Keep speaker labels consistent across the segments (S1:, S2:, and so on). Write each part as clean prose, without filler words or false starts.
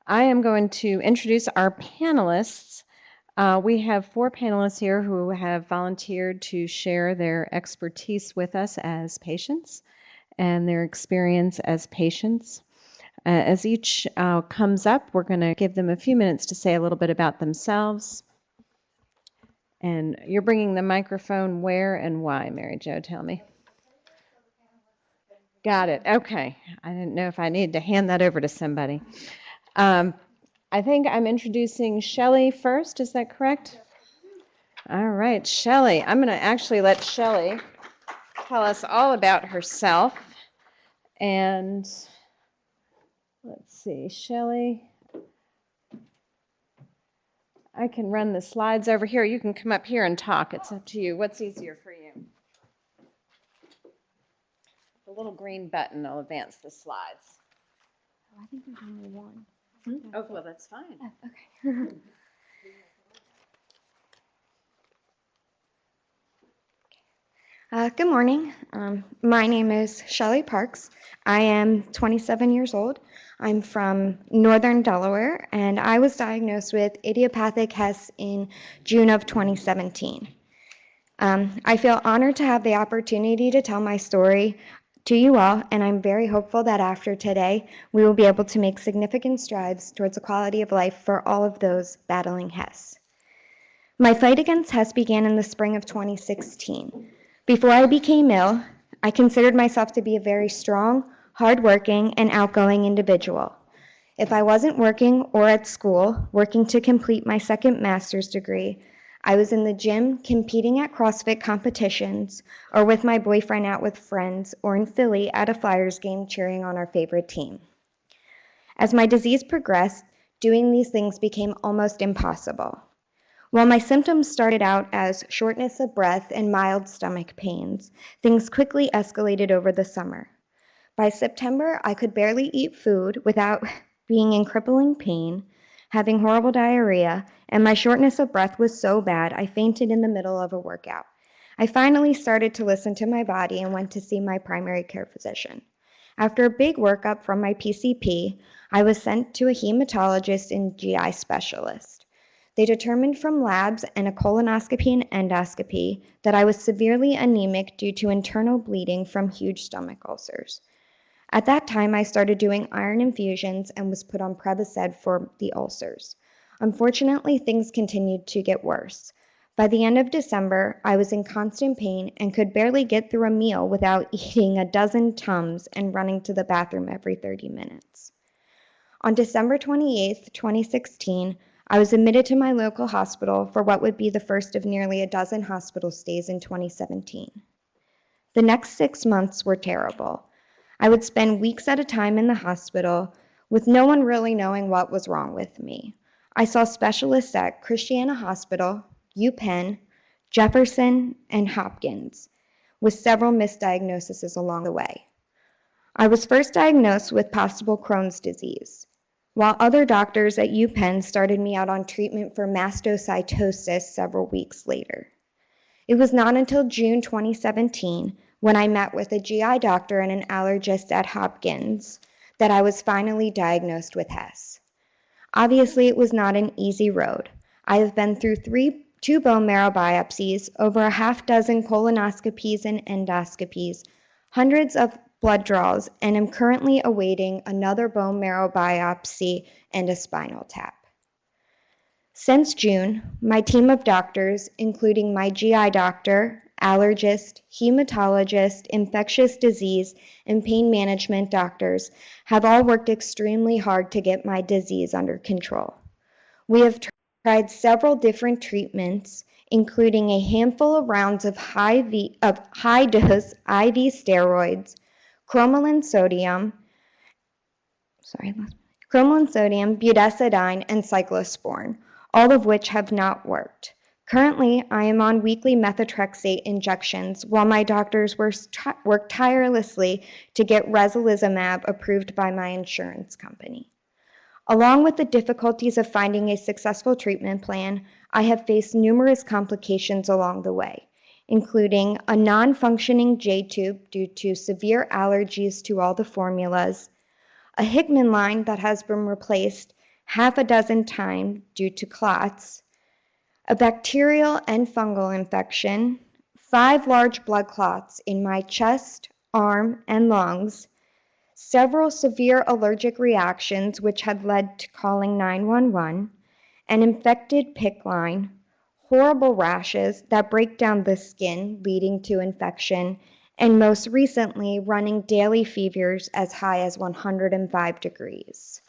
S1: I am going to introduce our panelists. We have 4 panelists here who have volunteered to share their expertise with us as patients and their experience as patients. As each comes up, we're going to give them a few minutes to say a little bit about themselves. And you're bringing the microphone where and why, Mary Jo? Tell me. Got it. Okay. I didn't know if I needed to hand that over to somebody. I think I'm introducing Shelley first. Is that correct? All right, Shelley. I'm going to actually let Shelley tell us all about herself. And let's see, Shelley. I can run the slides over here. You can come up here and talk. It's up to you. What's easier for you? The little green button will advance the slides.
S2: Oh, I think there's only one.
S1: Oh, well, that's fine.
S2: Oh, okay. Good morning. My name is Shelley Parks. I am 27 years old. I'm from Northern Delaware, and I was diagnosed with idiopathic Hess in June of 2017. I feel honored to have the opportunity to tell my story to you all, and I'm very hopeful that after today, we will be able to make significant strides towards a quality of life for all of those battling Hess. My fight against Hess began in the spring of 2016. Before I became ill, I considered myself to be a very strong, hardworking, and outgoing individual. If I wasn't working or at school, working to complete my second master's degree, I was in the gym competing at CrossFit competitions, or with my boyfriend out with friends, or in Philly at a Flyers game cheering on our favorite team. As my disease progressed, doing these things became almost impossible. While my symptoms started out as shortness of breath and mild stomach pains, things quickly escalated over the summer. By September, I could barely eat food without being in crippling pain, having horrible diarrhea, and my shortness of breath was so bad I fainted in the middle of a workout. I finally started to listen to my body and went to see my primary care physician. After a big workup from my PCP, I was sent to a hematologist and GI specialist. They determined from labs and a colonoscopy and endoscopy that I was severely anemic due to internal bleeding from huge stomach ulcers. At that time, I started doing iron infusions and was put on Prevacid for the ulcers. Unfortunately, things continued to get worse. By the end of December, I was in constant pain and could barely get through a meal without eating a dozen Tums and running to the bathroom every 30 minutes. On December 28, 2016, I was admitted to my local hospital for what would be the first of nearly a dozen hospital stays in 2017. The next 6 months were terrible. I would spend weeks at a time in the hospital with no one really knowing what was wrong with me. I saw specialists at Christiana Hospital, UPenn, Jefferson, and Hopkins, with several misdiagnoses along the way. I was first diagnosed with possible Crohn's disease, while other doctors at UPenn started me out on treatment for mastocytosis several weeks later. It was not until June 2017, when I met with a GI doctor and an allergist at Hopkins, that I was finally diagnosed with Hess. Obviously, it was not an easy road. I have been through 2 bone marrow biopsies, over a half dozen colonoscopies and endoscopies, hundreds of blood draws, and am currently awaiting another bone marrow biopsy and a spinal tap. Since June, my team of doctors, including my GI doctor, allergist, hematologist, infectious disease, and pain management doctors, have all worked extremely hard to get my disease under control. We have tried several different treatments, including a handful of rounds of high-dose IV steroids, cromolyn sodium, budesonide, and cyclosporin, all of which have not worked. Currently, I am on weekly methotrexate injections while my doctors work tirelessly to get reslizumab approved by my insurance company. Along with the difficulties of finding a successful treatment plan, I have faced numerous complications along the way, including a non-functioning J-tube due to severe allergies to all the formulas, a Hickman line that has been replaced, half a dozen times due to clots, a bacterial and fungal infection, 5 large blood clots in my chest, arm, and lungs, several severe allergic reactions which had led to calling 911, an infected PICC line, horrible rashes that break down the skin leading to infection, and most recently running daily fevers as high as 105 degrees.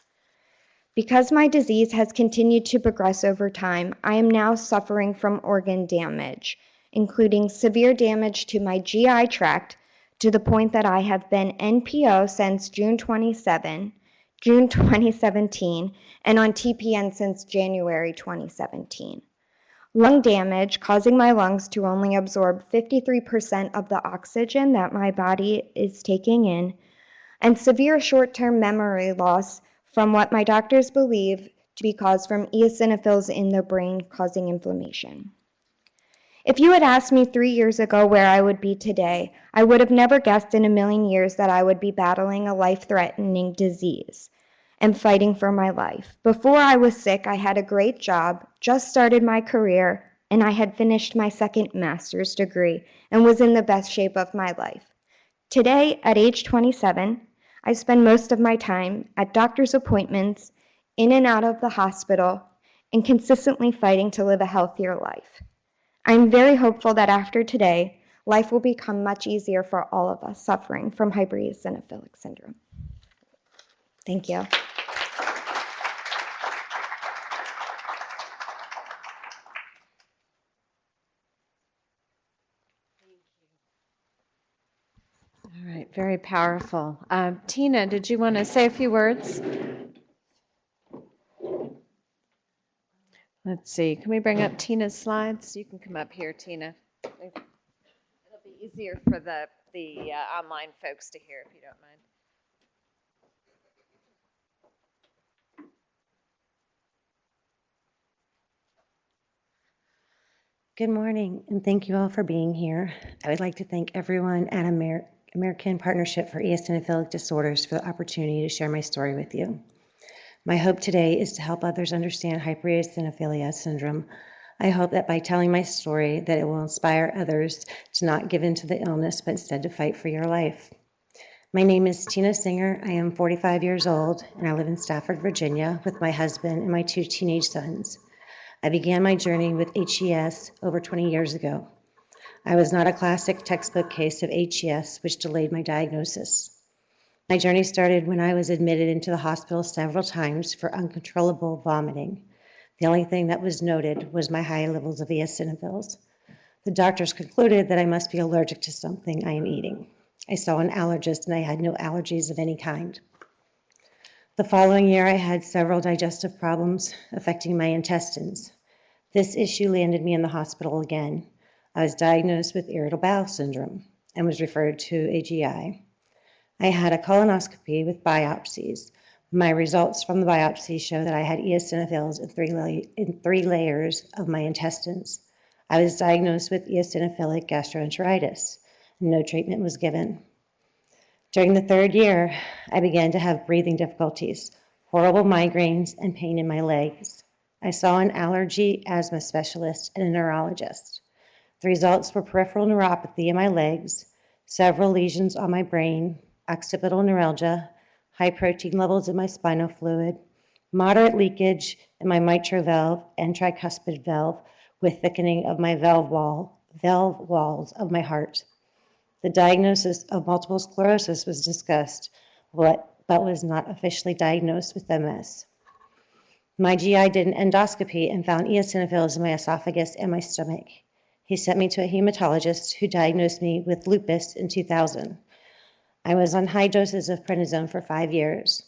S2: Because my disease has continued to progress over time, I am now suffering from organ damage, including severe damage to my GI tract to the point that I have been NPO since June 2017, and on TPN since January 2017. Lung damage, causing my lungs to only absorb 53% of the oxygen that my body is taking in, and severe short-term memory loss from what my doctors believe to be caused from eosinophils in the brain causing inflammation. If you had asked me 3 years ago where I would be today, I would have never guessed in a million years that I would be battling a life-threatening disease and fighting for my life. Before I was sick, I had a great job, just started my career, and I had finished my second master's degree and was in the best shape of my life. Today, at age 27, I spend most of my time at doctor's appointments, in and out of the hospital, and consistently fighting to live a healthier life. I'm very hopeful that after today, life will become much easier for all of us suffering from hypereosinophilic syndrome. Thank you.
S1: All right, very powerful. Tina, did you want to say a few words? Let's see, can we bring up Tina's slides? You can come up here, Tina. It'll be easier for the online folks to hear if you don't mind.
S3: Good morning, and thank you all for being here. I would like to thank everyone at American Partnership for Eosinophilic Disorders for the opportunity to share my story with you. My hope today is to help others understand hypereosinophilia syndrome. I hope that by telling my story that it will inspire others to not give in to the illness, but instead to fight for your life. My name is Tina Singer. I am 45 years old, and I live in Stafford, Virginia, with my husband and my 2 teenage sons. I began my journey with HES over 20 years ago. I was not a classic textbook case of HES, which delayed my diagnosis. My journey started when I was admitted into the hospital several times for uncontrollable vomiting. The only thing that was noted was my high levels of eosinophils. The doctors concluded that I must be allergic to something I am eating. I saw an allergist and I had no allergies of any kind. The following year, I had several digestive problems affecting my intestines. This issue landed me in the hospital again. I was diagnosed with irritable bowel syndrome and was referred to a GI. I had a colonoscopy with biopsies. My results from the biopsy show that I had eosinophils in 3 layers of my intestines. I was diagnosed with eosinophilic gastroenteritis. No treatment was given. During the 3rd year, I began to have breathing difficulties, horrible migraines, and pain in my legs. I saw an allergy asthma specialist and a neurologist. The results were peripheral neuropathy in my legs, several lesions on my brain, occipital neuralgia, high protein levels in my spinal fluid, moderate leakage in my mitral valve and tricuspid valve with thickening of my valve walls of my heart. The diagnosis of multiple sclerosis was discussed, but was not officially diagnosed with MS. My GI did an endoscopy and found eosinophils in my esophagus and my stomach. He sent me to a hematologist who diagnosed me with lupus in 2000. I was on high doses of prednisone for 5 years.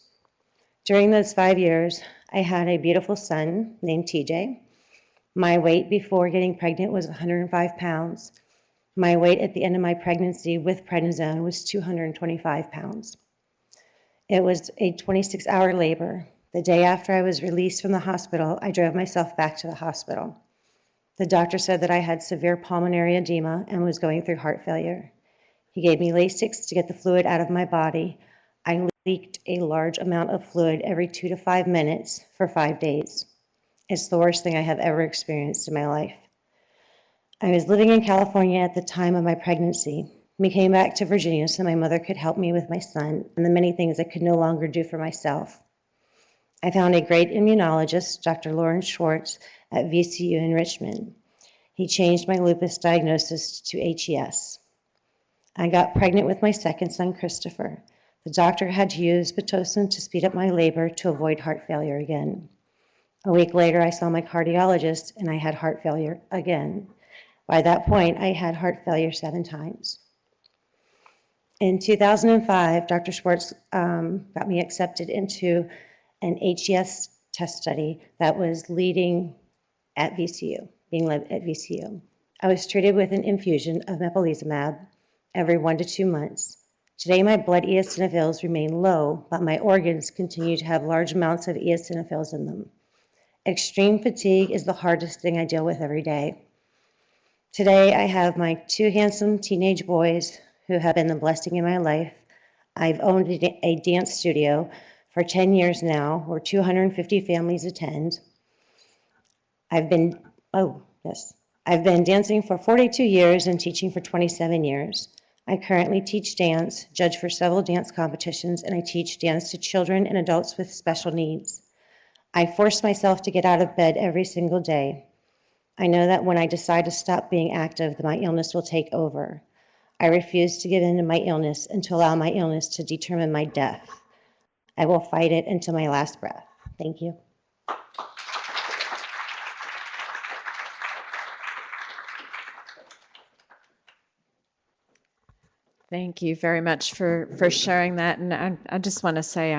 S3: During those 5 years, I had a beautiful son named TJ. My weight before getting pregnant was 105 pounds. My weight at the end of my pregnancy with prednisone was 225 pounds. It was a 26-hour labor. The day after I was released from the hospital, I drove myself back to the hospital. The doctor said that I had severe pulmonary edema and was going through heart failure. He gave me Lasix to get the fluid out of my body. I leaked a large amount of fluid every 2 to 5 minutes for 5 days. It's the worst thing I have ever experienced in my life. I was living in California at the time of my pregnancy. We came back to Virginia so my mother could help me with my son and the many things I could no longer do for myself. I found a great immunologist, Dr. Lawrence Schwartz, at VCU in Richmond. He changed my lupus diagnosis to HES. I got pregnant with my second son, Christopher. The doctor had to use Pitocin to speed up my labor to avoid heart failure again. A week later, I saw my cardiologist and I had heart failure again. By that point, I had heart failure 7 times. In 2005, Dr. Schwartz got me accepted into an HES test study that was leading at VCU, being led at VCU. I was treated with an infusion of mepolizumab every 1 to 2 months. Today, my blood eosinophils remain low, but my organs continue to have large amounts of eosinophils in them. Extreme fatigue is the hardest thing I deal with every day. Today, I have my 2 handsome teenage boys who have been the blessing in my life. I've owned a dance studio for 10 years now, where 250 families attend. I've been dancing for 42 years and teaching for 27 years. I currently teach dance, judge for several dance competitions, and I teach dance to children and adults with special needs. I force myself to get out of bed every single day. I know that when I decide to stop being active, that my illness will take over. I refuse to give in to my illness and to allow my illness to determine my death. I will fight it until my last breath. Thank you.
S1: Thank you very much for sharing that. And I just want to say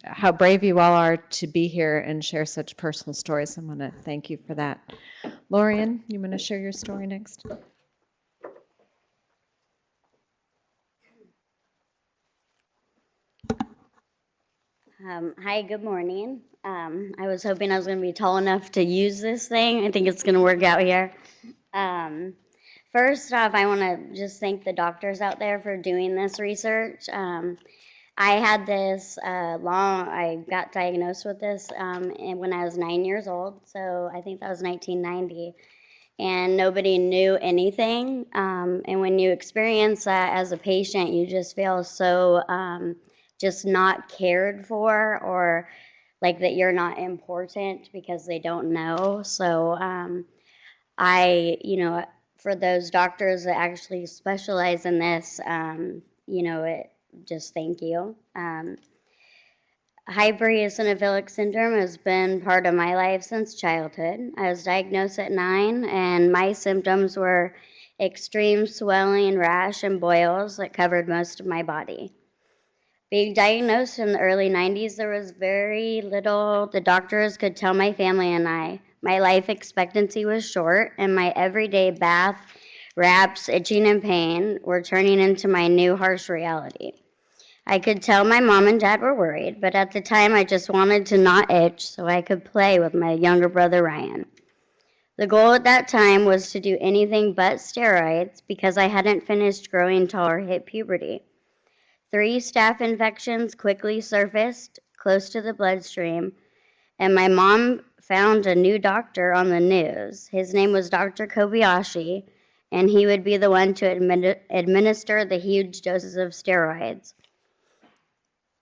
S1: how brave you all are to be here and share such personal stories. I want to thank you for that. Lorian, you want to share your story next?
S4: Hi, good morning. I was hoping I was going to be tall enough to use this thing. I think it's going to work out here. First off, I want to just thank the doctors out there for doing this research. I had this I got diagnosed with this when I was 9 years old, so I think that was 1990, and nobody knew anything. And when you experience that as a patient, you just feel so just not cared for, or like that you're not important because they don't know. So for those doctors that actually specialize in this, just thank you. Hypereosinophilic syndrome has been part of my life since childhood. I was diagnosed at 9, and my symptoms were extreme swelling, rash, and boils that covered most of my body. Being diagnosed in the early 90s, there was very little the doctors could tell my family and I. My life expectancy was short, and my everyday bath, wraps, itching, and pain were turning into my new harsh reality. I could tell my mom and dad were worried, but at the time I just wanted to not itch so I could play with my younger brother Ryan. The goal at that time was to do anything but steroids because I hadn't finished growing tall or hit puberty. 3 staph infections quickly surfaced close to the bloodstream, and my mom found a new doctor on the news. His name was Dr. Kobayashi, and he would be the one to administer the huge doses of steroids.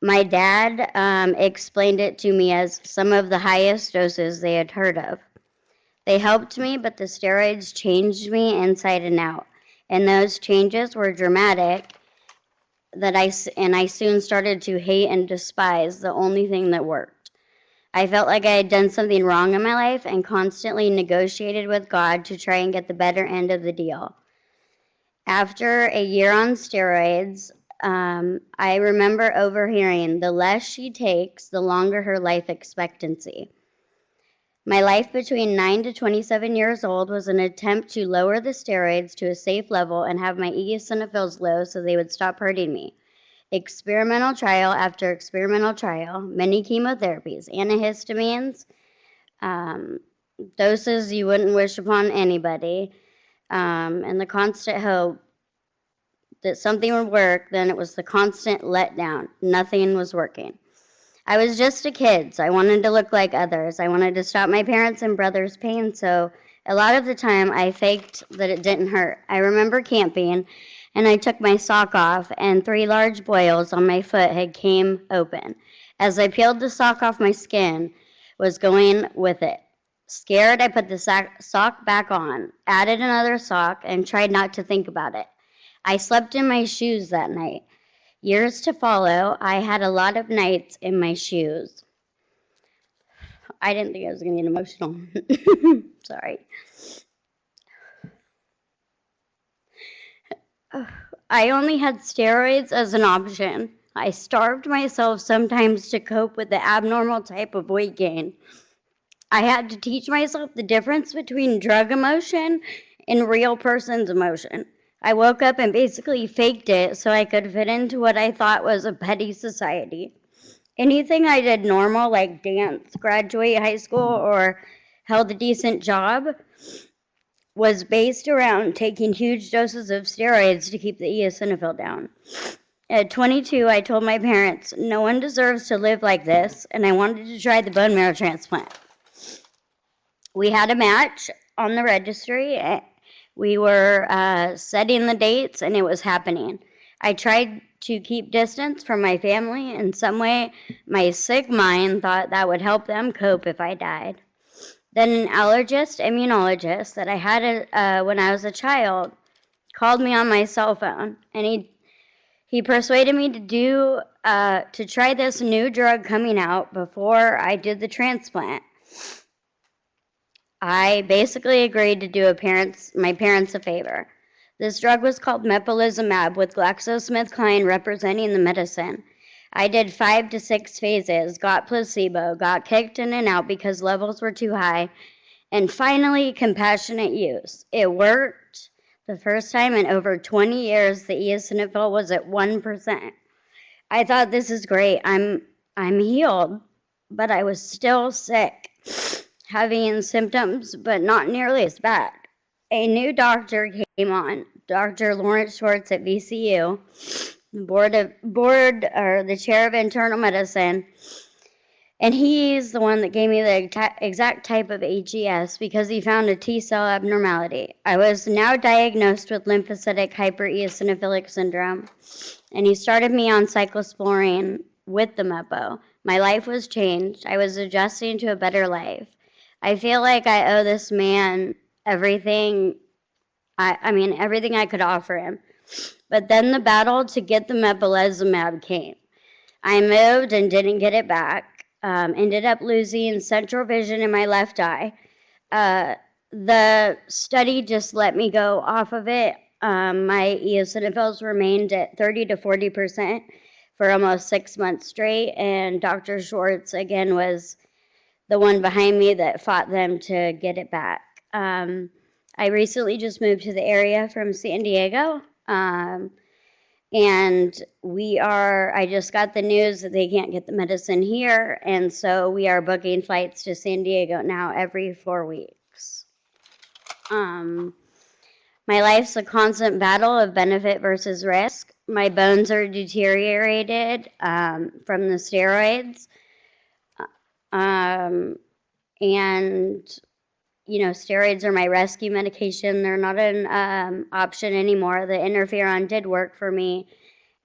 S4: My dad explained it to me as some of the highest doses they had heard of. They helped me, but the steroids changed me inside and out, and those changes were dramatic. I soon started to hate and despise the only thing that worked. I felt like I had done something wrong in my life and constantly negotiated with God to try and get the better end of the deal. After a year on steroids, I remember overhearing, the less she takes, the longer her life expectancy. My life between 9 to 27 years old was an attempt to lower the steroids to a safe level and have my eosinophils low so they would stop hurting me. Experimental trial after experimental trial, many chemotherapies, antihistamines, doses you wouldn't wish upon anybody, and the constant hope that something would work, then it was the constant letdown. Nothing was working. I was just a kid, so I wanted to look like others. I wanted to stop my parents' and brother's pain, so a lot of the time I faked that it didn't hurt. I remember camping, and I took my sock off, and 3 large boils on my foot had came open. As I peeled the sock off, my skin was going with it. Scared, I put the sock back on, added another sock, and tried not to think about it. I slept in my shoes that night. Years to follow, I had a lot of nights in my shoes. I didn't think I was going to get emotional. Sorry. I only had steroids as an option. I starved myself sometimes to cope with the abnormal type of weight gain. I had to teach myself the difference between drug emotion and real person's emotion. I woke up and basically faked it so I could fit into what I thought was a petty society. Anything I did normal, like dance, graduate high school, or held a decent job, was based around taking huge doses of steroids to keep the eosinophil down. At 22, I told my parents, no one deserves to live like this, and I wanted to try the bone marrow transplant. We had a match on the registry. We were setting the dates, and it was happening. I tried to keep distance from my family. In some way, my sick mind thought that would help them cope if I died. Then an allergist, immunologist that I had when I was a child called me on my cell phone, and he persuaded me to try this new drug coming out before I did the transplant. I basically agreed to do my parents a favor. This drug was called mepolizumab, with GlaxoSmithKline representing the medicine. I did 5 to 6 phases, got placebo, got kicked in and out because levels were too high, and finally compassionate use. It worked. The first time in over 20 years, the eosinophil was at 1%. I thought, this is great. I'm healed, but I was still sick, having symptoms, but not nearly as bad. A new doctor came on, Dr. Lawrence Schwartz at VCU, the chair of internal medicine, and he's the one that gave me the exact type of HES because he found a T-cell abnormality. I was now diagnosed with lymphocytic hypereosinophilic syndrome, and he started me on cyclosporine with the Mepo. My life was changed. I was adjusting to a better life. I feel like I owe this man everything. Everything I could offer him. But then the battle to get the mepolizumab came. I moved and didn't get it back. Ended up losing central vision in my left eye. The study just let me go off of it. My eosinophils remained at 30 to 40% for almost 6 months straight, and Dr. Schwartz, again, was the one behind me that fought them to get it back. I recently just moved to the area from San Diego, and I just got the news that they can't get the medicine here, and so we are booking flights to San Diego now every 4 weeks. My life's a constant battle of benefit versus risk. My bones are deteriorated from the steroids. And, steroids are my rescue medication. They're not an option anymore. The interferon did work for me,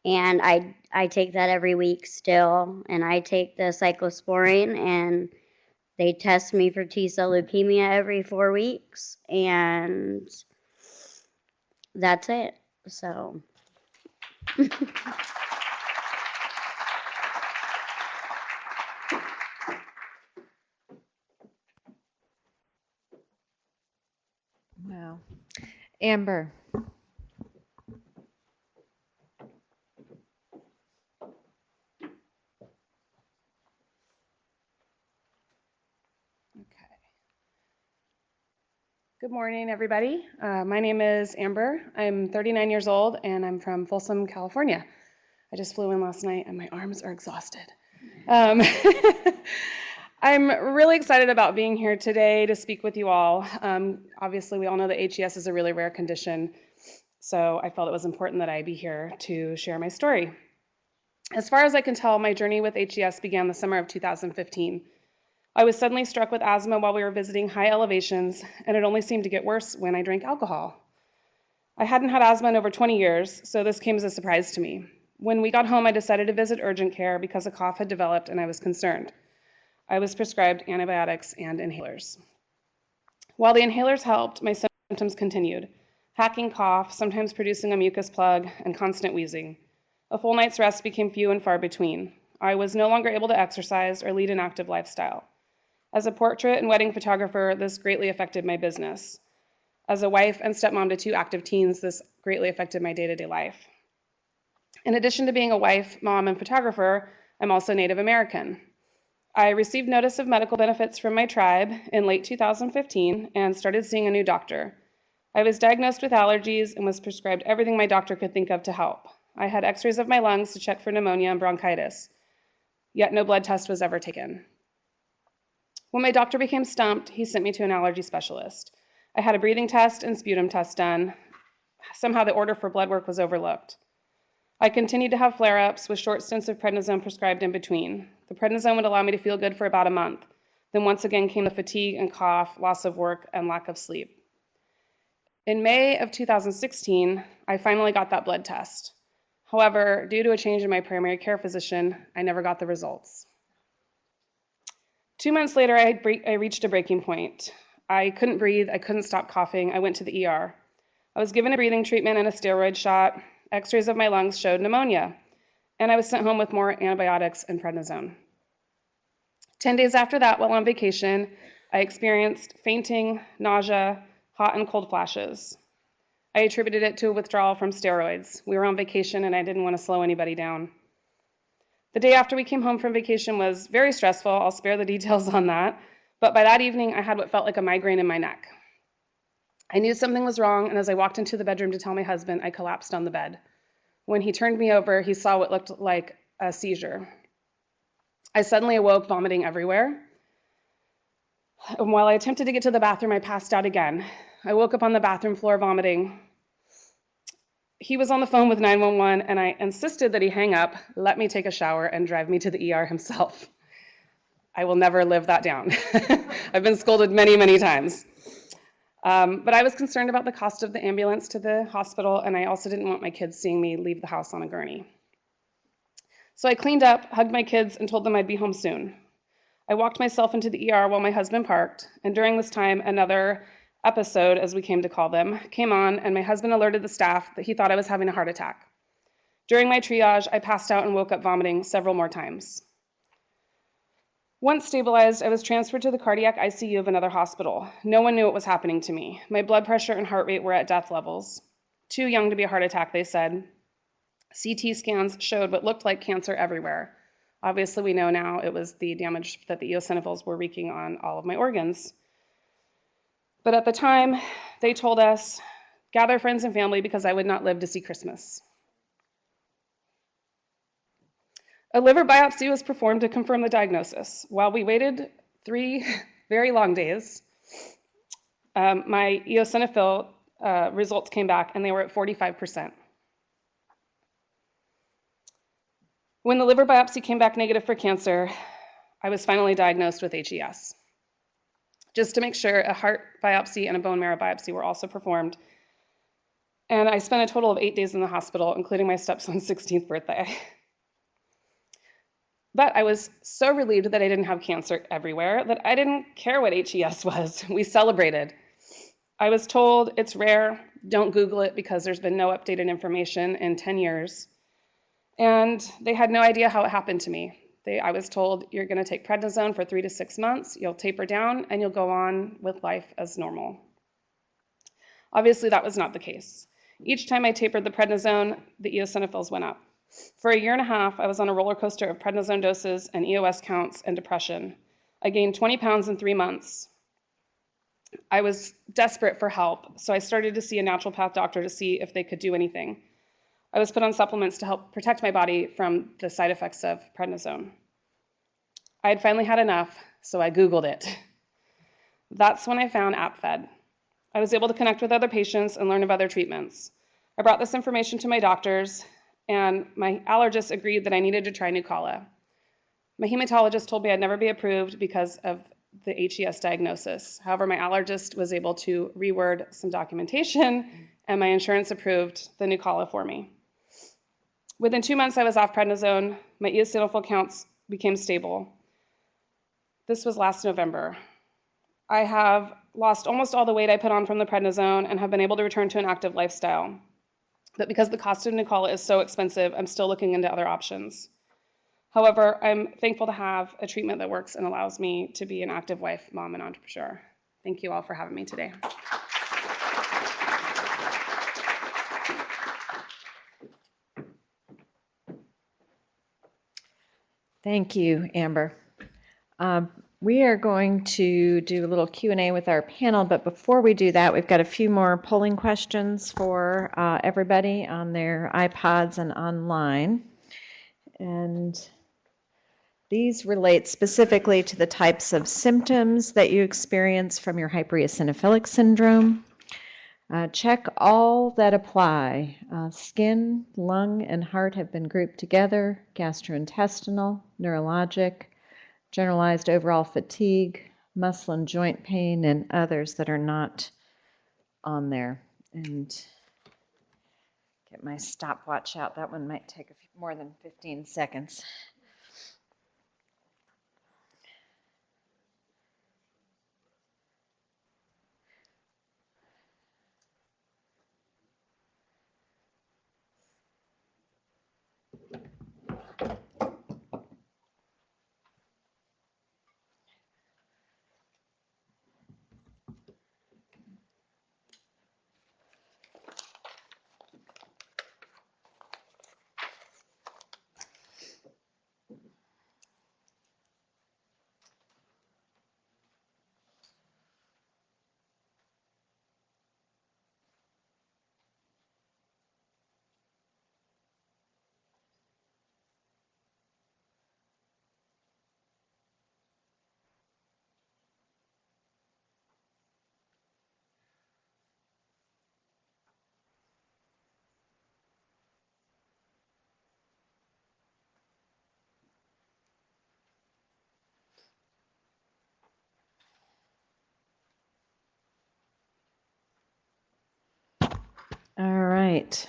S4: and I take that every week still. And I take the cyclosporine, and they test me for T-cell leukemia every 4 weeks, and that's it. So.
S1: Wow. Amber.
S5: Good morning, everybody. My name is Amber. I'm 39 years old, and I'm from Folsom, California. I just flew in last night, and my arms are exhausted. I'm really excited about being here today to speak with you all. Obviously, we all know that HES is a really rare condition, So I felt it was important that I be here to share my story. As far as I can tell, my journey with HES began the summer of 2015. I was suddenly struck with asthma while we were visiting high elevations, and it only seemed to get worse when I drank alcohol. I hadn't had asthma in over 20 years, so this came as a surprise to me. When we got home, I decided to visit urgent care because a cough had developed and I was concerned. I was prescribed antibiotics and inhalers. While the inhalers helped, my symptoms continued. Hacking cough, sometimes producing a mucus plug, and constant wheezing. A full night's rest became few and far between. I was no longer able to exercise or lead an active lifestyle. As a portrait and wedding photographer, this greatly affected my business. As a wife and stepmom to 2 active teens, this greatly affected my day-to-day life. In addition to being a wife, mom, and photographer, I'm also Native American. I received notice of medical benefits from my tribe in late 2015 and started seeing a new doctor. I was diagnosed with allergies and was prescribed everything my doctor could think of to help. I had x-rays of my lungs to check for pneumonia and bronchitis, yet no blood test was ever taken. When my doctor became stumped, he sent me to an allergy specialist. I had a breathing test and sputum test done. Somehow the order for blood work was overlooked. I continued to have flare-ups with short stints of prednisone prescribed in between. The prednisone would allow me to feel good for about a month. Then once again came the fatigue and cough, loss of work, and lack of sleep. In May of 2016, I finally got that blood test. However, due to a change in my primary care physician, I never got the results. 2 months later, I reached a breaking point. I couldn't breathe, I couldn't stop coughing, I went to the ER. I was given a breathing treatment and a steroid shot. X-rays of my lungs showed pneumonia, and I was sent home with more antibiotics and prednisone. 10 days after that, while on vacation, I experienced fainting, nausea, hot and cold flashes. I attributed it to a withdrawal from steroids. We were on vacation and I didn't want to slow anybody down. The day after we came home from vacation was very stressful. I'll spare the details on that. But by that evening, I had what felt like a migraine in my neck. I knew something was wrong, and as I walked into the bedroom to tell my husband, I collapsed on the bed. When he turned me over, he saw what looked like a seizure. I suddenly awoke, vomiting everywhere. And while I attempted to get to the bathroom, I passed out again. I woke up on the bathroom floor vomiting. He was on the phone with 911, and I insisted that he hang up, let me take a shower, and drive me to the ER himself. I will never live that down. I've been scolded many, many times. But I was concerned about the cost of the ambulance to the hospital, and I also didn't want my kids seeing me leave the house on a gurney. So I cleaned up, hugged my kids, and told them I'd be home soon. I walked myself into the ER while my husband parked, and during this time, another episode, as we came to call them, came on, and my husband alerted the staff that he thought I was having a heart attack. During my triage, I passed out and woke up vomiting several more times. Once stabilized, I was transferred to the cardiac ICU of another hospital. No one knew what was happening to me. My blood pressure and heart rate were at death levels. Too young to be a heart attack, they said. CT scans showed what looked like cancer everywhere. Obviously, we know now it was the damage that the eosinophils were wreaking on all of my organs. But at the time, they told us, gather friends and family because I would not live to see Christmas. A liver biopsy was performed to confirm the diagnosis. While we waited 3 very long days, my eosinophil results came back and they were at 45%. When the liver biopsy came back negative for cancer, I was finally diagnosed with HES. Just to make sure, a heart biopsy and a bone marrow biopsy were also performed. And I spent a total of 8 days in the hospital, including my stepson's 16th birthday. But I was so relieved that I didn't have cancer everywhere that I didn't care what HES was. We celebrated. I was told it's rare, don't Google it because there's been no updated information in 10 years. And they had no idea how it happened to me. I was told you're going to take prednisone for 3 to 6 months, you'll taper down, and you'll go on with life as normal. Obviously, that was not the case. Each time I tapered the prednisone, the eosinophils went up. For a year and a half, I was on a roller coaster of prednisone doses and EOS counts and depression. I gained 20 pounds in 3 months. I was desperate for help, so I started to see a naturopath doctor to see if they could do anything. I was put on supplements to help protect my body from the side effects of prednisone. I had finally had enough, so I Googled it. That's when I found APFED. I was able to connect with other patients and learn of other treatments. I brought this information to my doctors, and my allergist agreed that I needed to try Nucala. My hematologist told me I'd never be approved because of the HES diagnosis. However, my allergist was able to reword some documentation, and my insurance approved the Nucala for me. Within 2 months, I was off prednisone. My eosinophil counts became stable. This was last November. I have lost almost all the weight I put on from the prednisone and have been able to return to an active lifestyle. But because the cost of Nucala is so expensive, I'm still looking into other options. However, I'm thankful to have a treatment that works and allows me to be an active wife, mom, and entrepreneur. Thank you all for having me today.
S1: Thank you, Amber. We are going to do a little Q&A with our panel, but before we do that, we've got a few more polling questions for everybody on their iPods and online. And these relate specifically to the types of symptoms that you experience from your hypereosinophilic syndrome. Check all that apply. Skin, lung, and heart have been grouped together, gastrointestinal, neurologic, generalized overall fatigue, muscle and joint pain, and others that are not on there. And get my stopwatch out. That one might take more than 15 seconds. All right.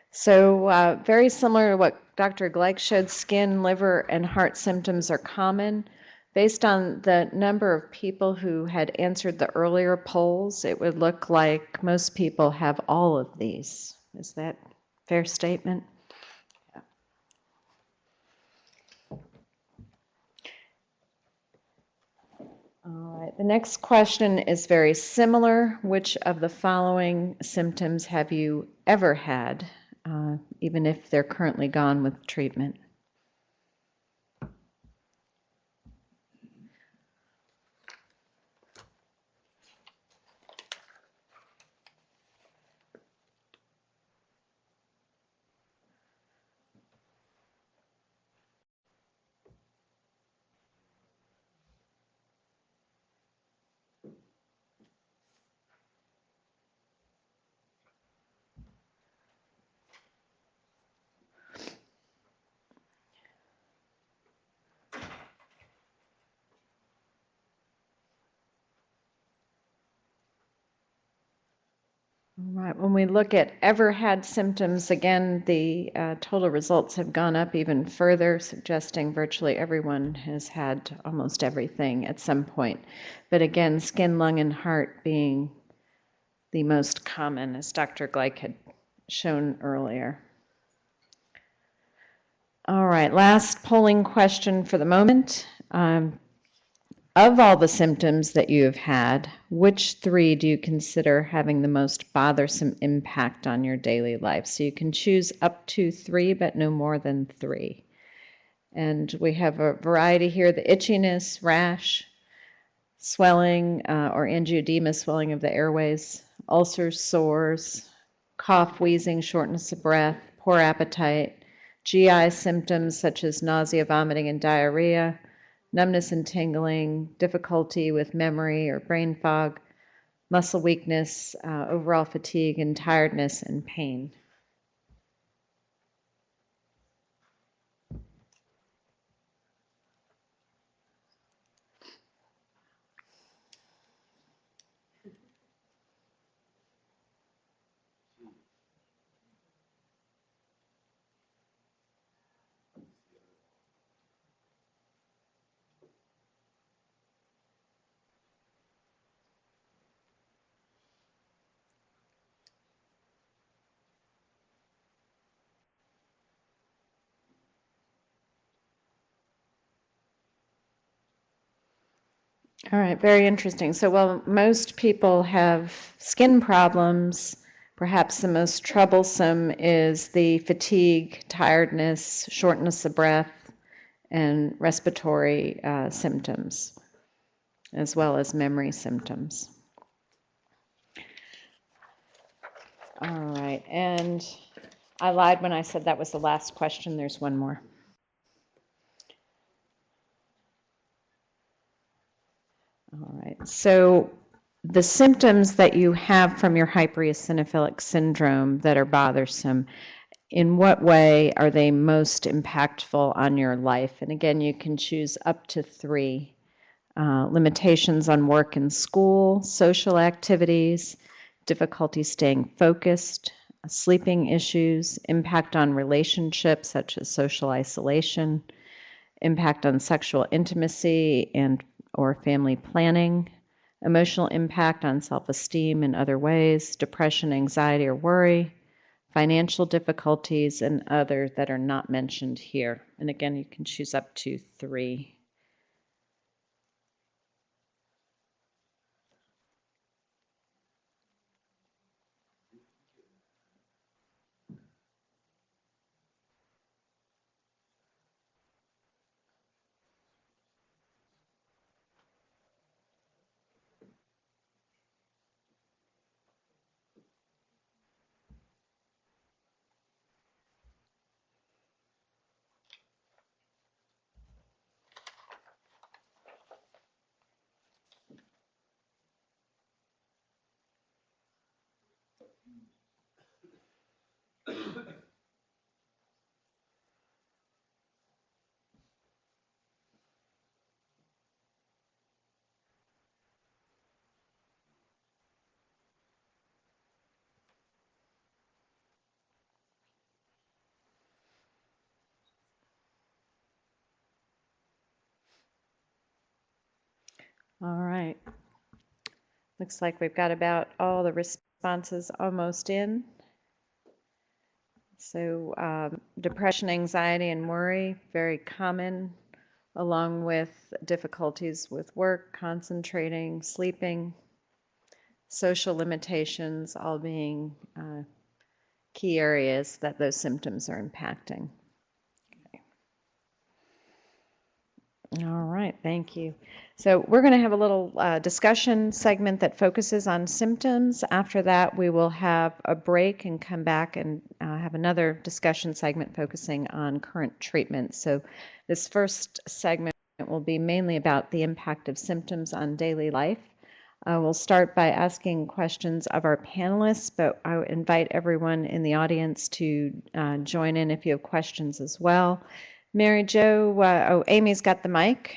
S1: So very similar to what Dr. Gleich showed, skin, liver, and heart symptoms are common. Based on the number of people who had answered the earlier polls, it would look like most people have all of these. Is that a fair statement? Yeah. All right, the next question is very similar. Which of the following symptoms have you ever had, even if they're currently gone with treatment? All right, when we look at ever had symptoms, again, the total results have gone up even further, suggesting virtually everyone has had almost everything at some point. But again, skin, lung, and heart being the most common, as Dr. Gleich had shown earlier. All right, last polling question for the moment. Of all the symptoms that you have had, which three do you consider having the most bothersome impact on your daily life? So you can choose up to 3, but no more than 3. And we have a variety here: the itchiness, rash, swelling or angioedema, swelling of the airways, ulcers, sores, cough, wheezing, shortness of breath, poor appetite, GI symptoms such as nausea, vomiting, and diarrhea, numbness and tingling, difficulty with memory or brain fog, muscle weakness, overall fatigue and tiredness and pain. All right, very interesting. So, while most people have skin problems, perhaps the most troublesome is the fatigue, tiredness, shortness of breath, and respiratory symptoms, as well as memory symptoms. All right, and I lied when I said that was the last question. There's one more. All right, so the symptoms that you have from your hypereosinophilic syndrome that are bothersome, in what way are they most impactful on your life? And again, you can choose up to 3. Limitations on work and school, social activities, difficulty staying focused, sleeping issues, impact on relationships such as social isolation, impact on sexual intimacy and or family planning, emotional impact on self-esteem in other ways, depression, anxiety, or worry, financial difficulties, and other that are not mentioned here. And again, you can choose up to 3. All right. Looks like we've got about all the responses almost in. So depression, anxiety, and worry, very common, along with difficulties with work, concentrating, sleeping, social limitations, all being key areas that those symptoms are impacting. All right, thank you. So we're going to have a little discussion segment that focuses on symptoms. After that, we will have a break and come back and have another discussion segment focusing on current treatment. So this first segment will be mainly about the impact of symptoms on daily life. We'll start by asking questions of our panelists, but I invite everyone in the audience to join in if you have questions as well. Mary Jo, Amy's got the mic.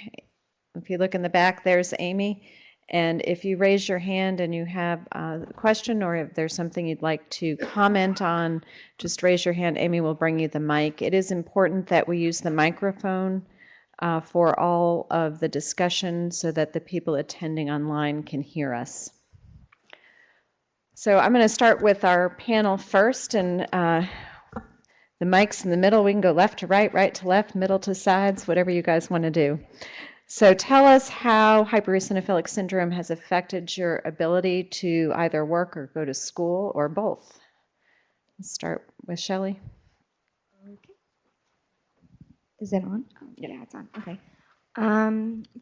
S1: If you look in the back, there's Amy. And if you raise your hand and you have a question or if there's something you'd like to comment on, just raise your hand. Amy will bring you the mic. It is important that we use the microphone for all of the discussion so that the people attending online can hear us. So I'm going to start with our panel first, and the mic's in the middle. We can go left to right, right to left, middle to sides, whatever you guys want to do. So tell us how hypereosinophilic syndrome has affected your ability to either work or go to school or both. Let's start with Shelley.
S2: Okay. Is it on? Yeah, it's on. Okay.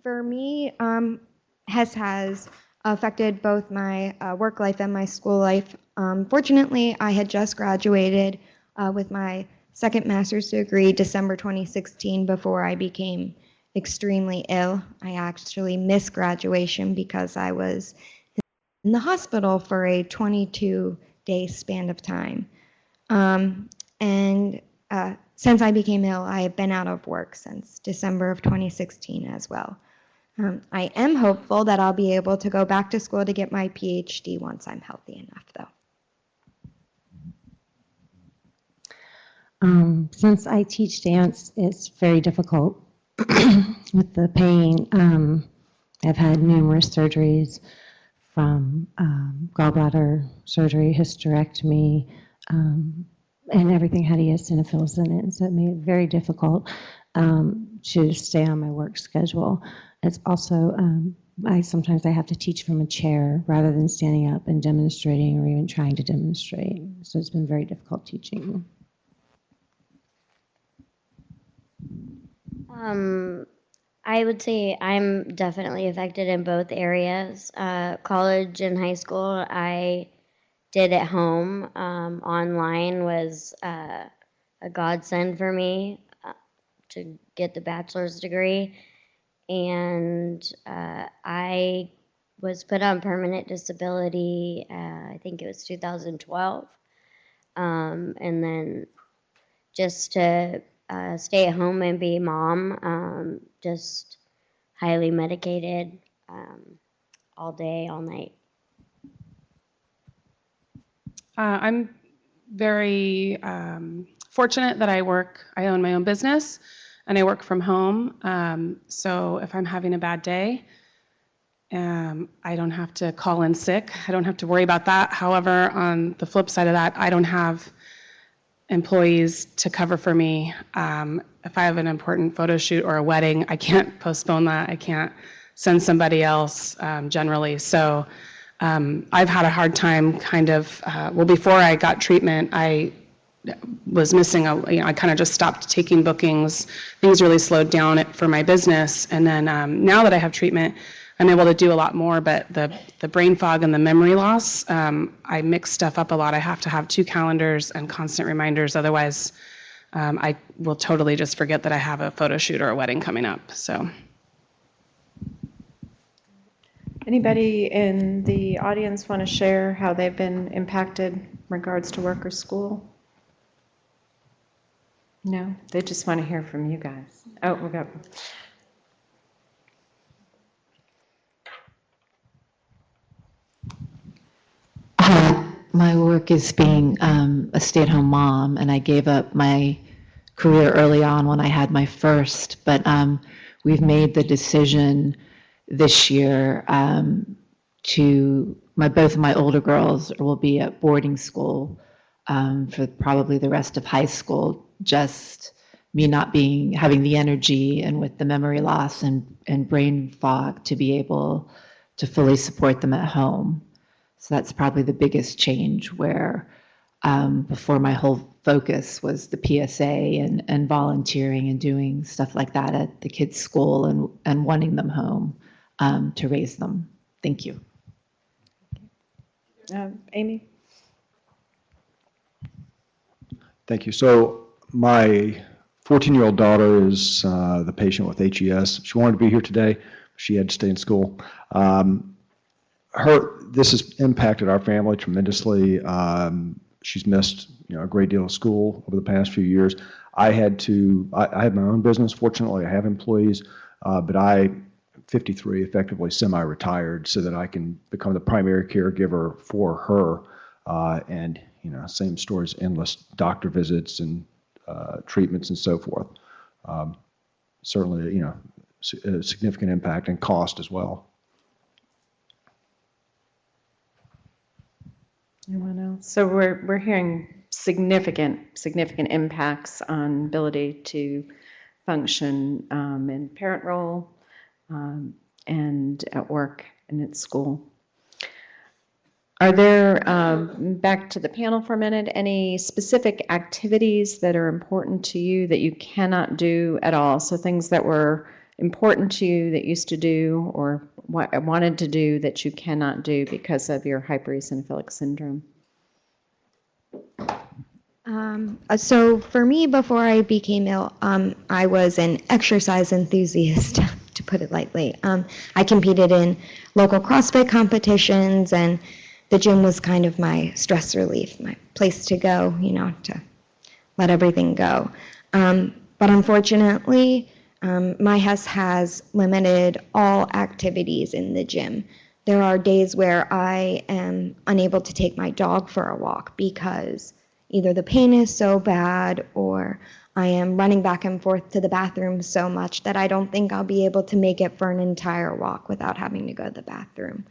S2: For me, has affected both my work life and my school life. Fortunately, I had just graduated with my second master's degree December 2016 before I became extremely ill. I actually missed graduation because I was in the hospital for a 22-day span of time. And since I became ill, I have been out of work since December of 2016 as well. I am hopeful that I'll be able to go back to school to get my PhD once I'm healthy enough, though.
S3: Since I teach dance, it's very difficult with the pain. I've had numerous surgeries from gallbladder surgery, hysterectomy, and everything had eosinophils in it. So it made it very difficult to stay on my work schedule. It's also, sometimes I have to teach from a chair rather than standing up and demonstrating or even trying to demonstrate. So it's been very difficult teaching.
S4: I would say I'm definitely affected in both areas. College and high school, I did at home. Online was a godsend for me to get the bachelor's degree. And I was put on permanent disability, I think it was 2012. And then just to stay at home and be a mom, just highly medicated all day, all night.
S5: I'm very fortunate that I own my own business and I work from home. So if I'm having a bad day, I don't have to call in sick. I don't have to worry about that. However, on the flip side of that, I don't have employees to cover for me. If I have an important photo shoot or a wedding, I can't postpone that. I can't send somebody else generally. So I've had a hard time before I got treatment, I was missing I kind of just stopped taking bookings. Things really slowed down for my business. And then now that I have treatment, I'm able to do a lot more, but the brain fog and the memory loss, I mix stuff up a lot. I have to have 2 calendars and constant reminders. Otherwise, I will totally just forget that I have a photo shoot or a wedding coming up. So,
S1: Anybody in the audience want to share how they've been impacted in regards to work or school? No, they just want to hear from you guys. Oh, we got.
S6: My work is being a stay-at-home mom, and I gave up my career early on when I had my first, but we've made the decision this year both of my older girls will be at boarding school for probably the rest of high school, just me not having the energy and with the memory loss and brain fog to be able to fully support them at home. So that's probably the biggest change, where before my whole focus was the PSA and volunteering and doing stuff like that at the kids' school and wanting them home to raise them. Thank you.
S1: Amy?
S7: Thank you. So my 14-year-old daughter is the patient with HES. She wanted to be here today. She had to stay in school. This has impacted our family tremendously. She's missed a great deal of school over the past few years. I have my own business. Fortunately, I have employees, but I'm 53, effectively semi-retired, so that I can become the primary caregiver for her. And same stories, endless doctor visits and treatments and so forth. Certainly, a significant impact and cost as well.
S1: Anyone else? So we're hearing significant impacts on ability to function in parent role and at work and at school. Are there, back to the panel for a minute, any specific activities that are important to you that you cannot do at all? So things that were important to you that you used to do or wanted to do that you cannot do because of your hypereosinophilic syndrome?
S2: So for me, before I became ill, I was an exercise enthusiast, to put it lightly. I competed in local CrossFit competitions, and the gym was kind of my stress relief, my place to go, to let everything go. But unfortunately, my HES has limited all activities in the gym. There are days where I am unable to take my dog for a walk because either the pain is so bad or I am running back and forth to the bathroom so much that I don't think I'll be able to make it for an entire walk without having to go to the bathroom.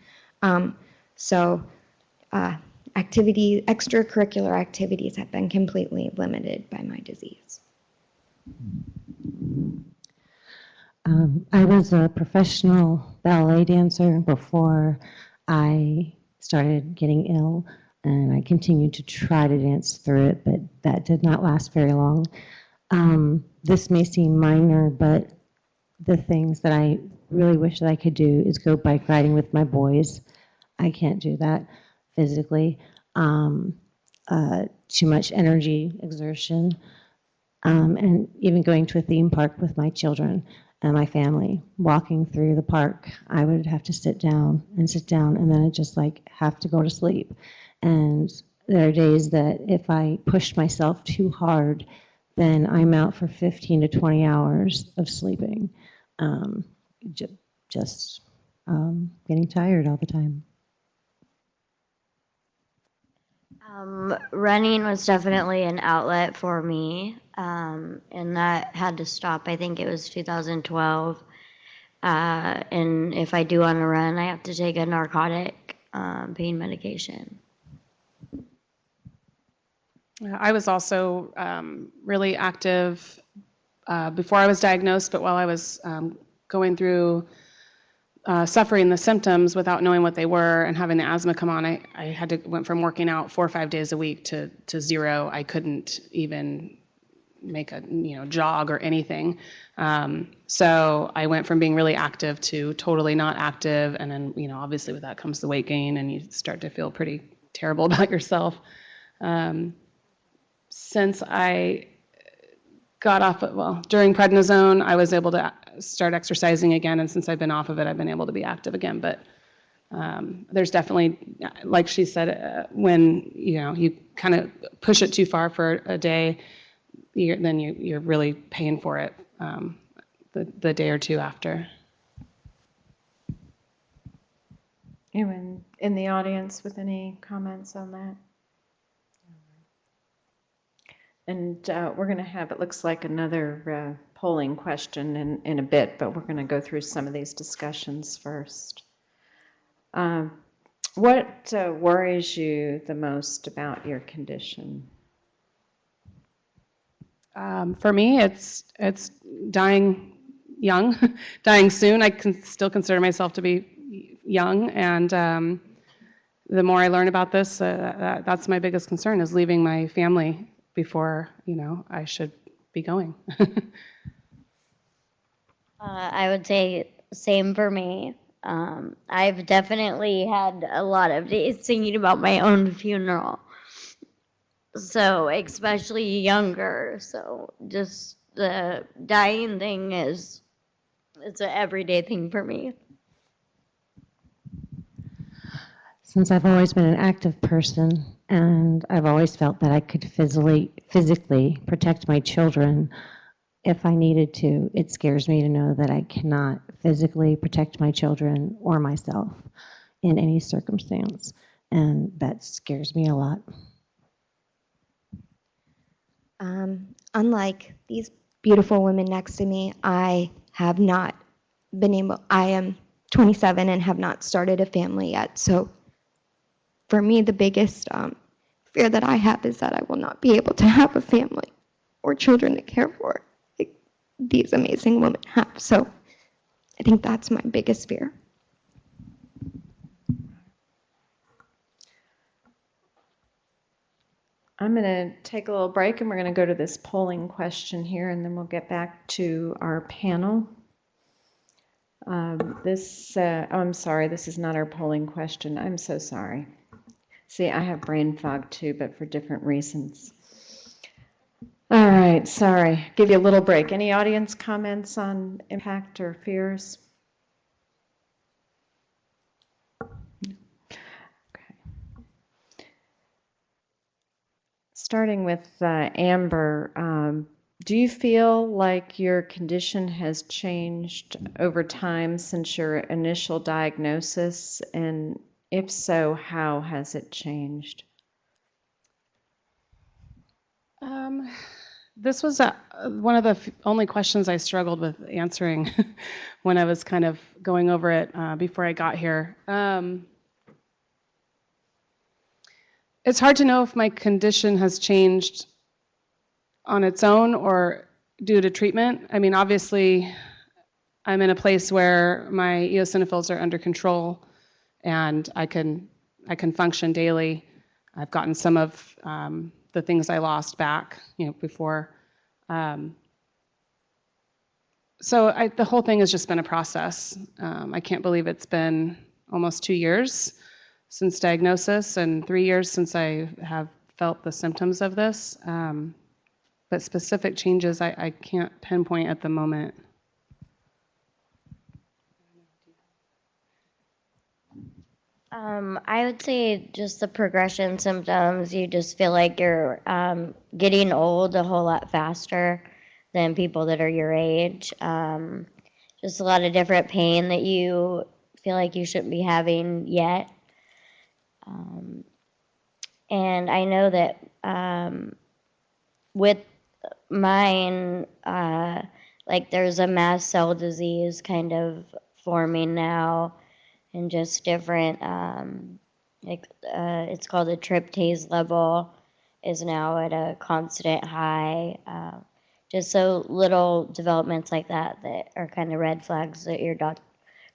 S2: Extracurricular activities have been completely limited by my disease.
S3: I was a professional ballet dancer before I started getting ill, and I continued to try to dance through it, but that did not last very long. This may seem minor, but the things that I really wish that I could do is go bike riding with my boys. I can't do that physically. Too much energy exertion, and even going to a theme park with my children and my family, walking through the park, I would have to sit down, and then I'd just have to go to sleep. And there are days that if I pushed myself too hard, then I'm out for 15 to 20 hours of sleeping, just getting tired all the time.
S4: Running was definitely an outlet for me, and that had to stop. I think it was 2012. And if I do want to run, I have to take a narcotic pain medication.
S5: I was also really active before I was diagnosed, but while I was going through suffering the symptoms without knowing what they were and having the asthma come on, I went from working out 4 or 5 days a week to 0. I couldn't even make a jog or anything. So I went from being really active to totally not active, and then obviously with that comes the weight gain, and you start to feel pretty terrible about yourself. Since I got off during prednisone, I was able to start exercising again, and since I've been off of it, I've been able to be active again. But there's definitely, like she said, when you kind of push it too far for a day, then you're really paying for it the day or two after.
S1: Anyone in the audience with any comments on that? And we're going to have, it looks like, another polling question in a bit, but we're going to go through some of these discussions first. What worries you the most about your condition?
S5: For me, it's dying young, dying soon. I can still consider myself to be young, and the more I learn about this, that's my biggest concern, is leaving my family before I should be going.
S4: I would say same for me. I've definitely had a lot of days thinking about my own funeral. So especially younger. So just the dying thing it's an everyday thing for me.
S3: Since I've always been an active person, and I've always felt that I could physically protect my children if I needed to, it scares me to know that I cannot physically protect my children or myself in any circumstance, and that scares me a lot.
S2: Unlike these beautiful women next to me, I have not been able, I am 27 and have not started a family yet. So for me, the biggest fear that I have is that I will not be able to have a family or children to care for like these amazing women have. So I think that's my biggest fear.
S1: I'm going to take a little break, and we're going to go to this polling question here, and then we'll get back to our panel. I'm sorry, this is not our polling question. I'm so sorry. See, I have brain fog too, but for different reasons. All right, sorry. Give you a little break. Any audience comments on impact or fears? Starting with Amber, do you feel like your condition has changed over time since your initial diagnosis? And if so, how has it changed?
S5: This was one of the only questions I struggled with answering when I was kind of going over it before I got here. It's hard to know if my condition has changed on its own or due to treatment. I mean, obviously, I'm in a place where my eosinophils are under control, and I can function daily. I've gotten some of the things I lost back, before. So the whole thing has just been a process. I can't believe it's been almost 2 years since diagnosis and 3 years since I have felt the symptoms of this. But specific changes, I can't pinpoint at the moment.
S4: I would say just the progression symptoms. You just feel like you're getting old a whole lot faster than people that are your age. Just a lot of different pain that you feel like you shouldn't be having yet. And I know that with mine, like there's a mast cell disease kind of forming now, and just different, it's called the tryptase level is now at a constant high. Just so little developments like that that are kind of red flags that your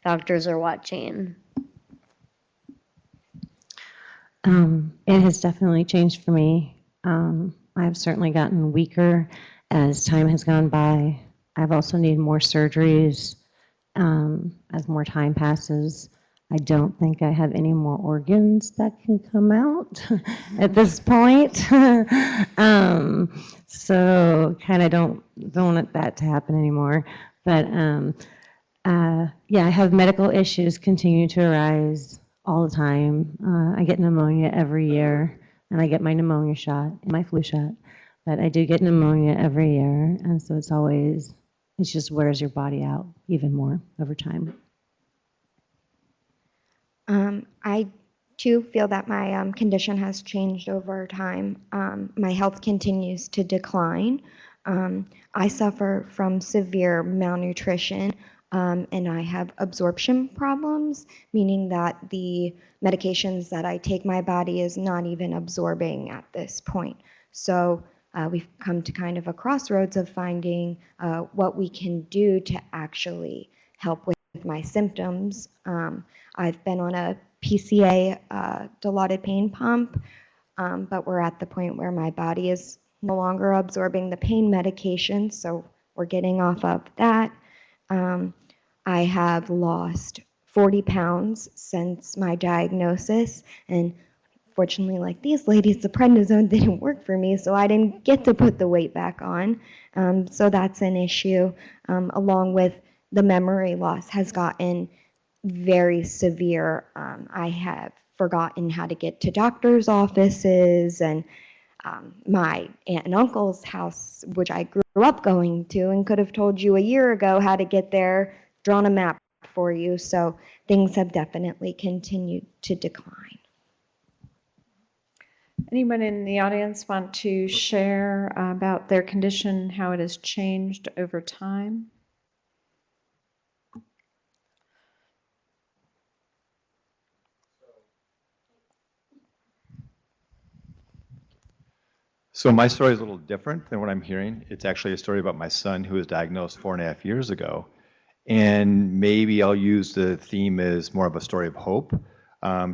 S4: doctors are watching.
S3: It has definitely changed for me. I've certainly gotten weaker as time has gone by. I've also needed more surgeries as more time passes. I don't think I have any more organs that can come out at this point. So kind of don't want that to happen anymore. But yeah, I have medical issues continue to arise all the time. I get pneumonia every year, and I get my pneumonia shot and my flu shot. But I do get pneumonia every year, and so it just wears your body out even more over time.
S2: I too feel that my condition has changed over time. My health continues to decline. I suffer from severe malnutrition, and I have absorption problems, meaning that the medications that I take, my body is not even absorbing at this point. So we've come to kind of a crossroads of finding what we can do to actually help with my symptoms. I've been on a PCA dilaudid pain pump, but we're at the point where my body is no longer absorbing the pain medication, so we're getting off of that. I have lost 40 pounds since my diagnosis, and fortunately, like these ladies, the prednisone didn't work for me, so I didn't get to put the weight back on. So that's an issue, along with the memory loss has gotten very severe. I have forgotten how to get to doctor's offices, and my aunt and uncle's house, which I grew up going to and could have told you a year ago how to get there, drawn a map for you. So things have definitely continued to decline.
S1: Anyone in the audience want to share about their condition, how it has changed over time?
S8: So my story is a little different than what I'm hearing. It's actually a story about my son who was diagnosed 4.5 years ago. And maybe I'll use the theme as more of a story of hope.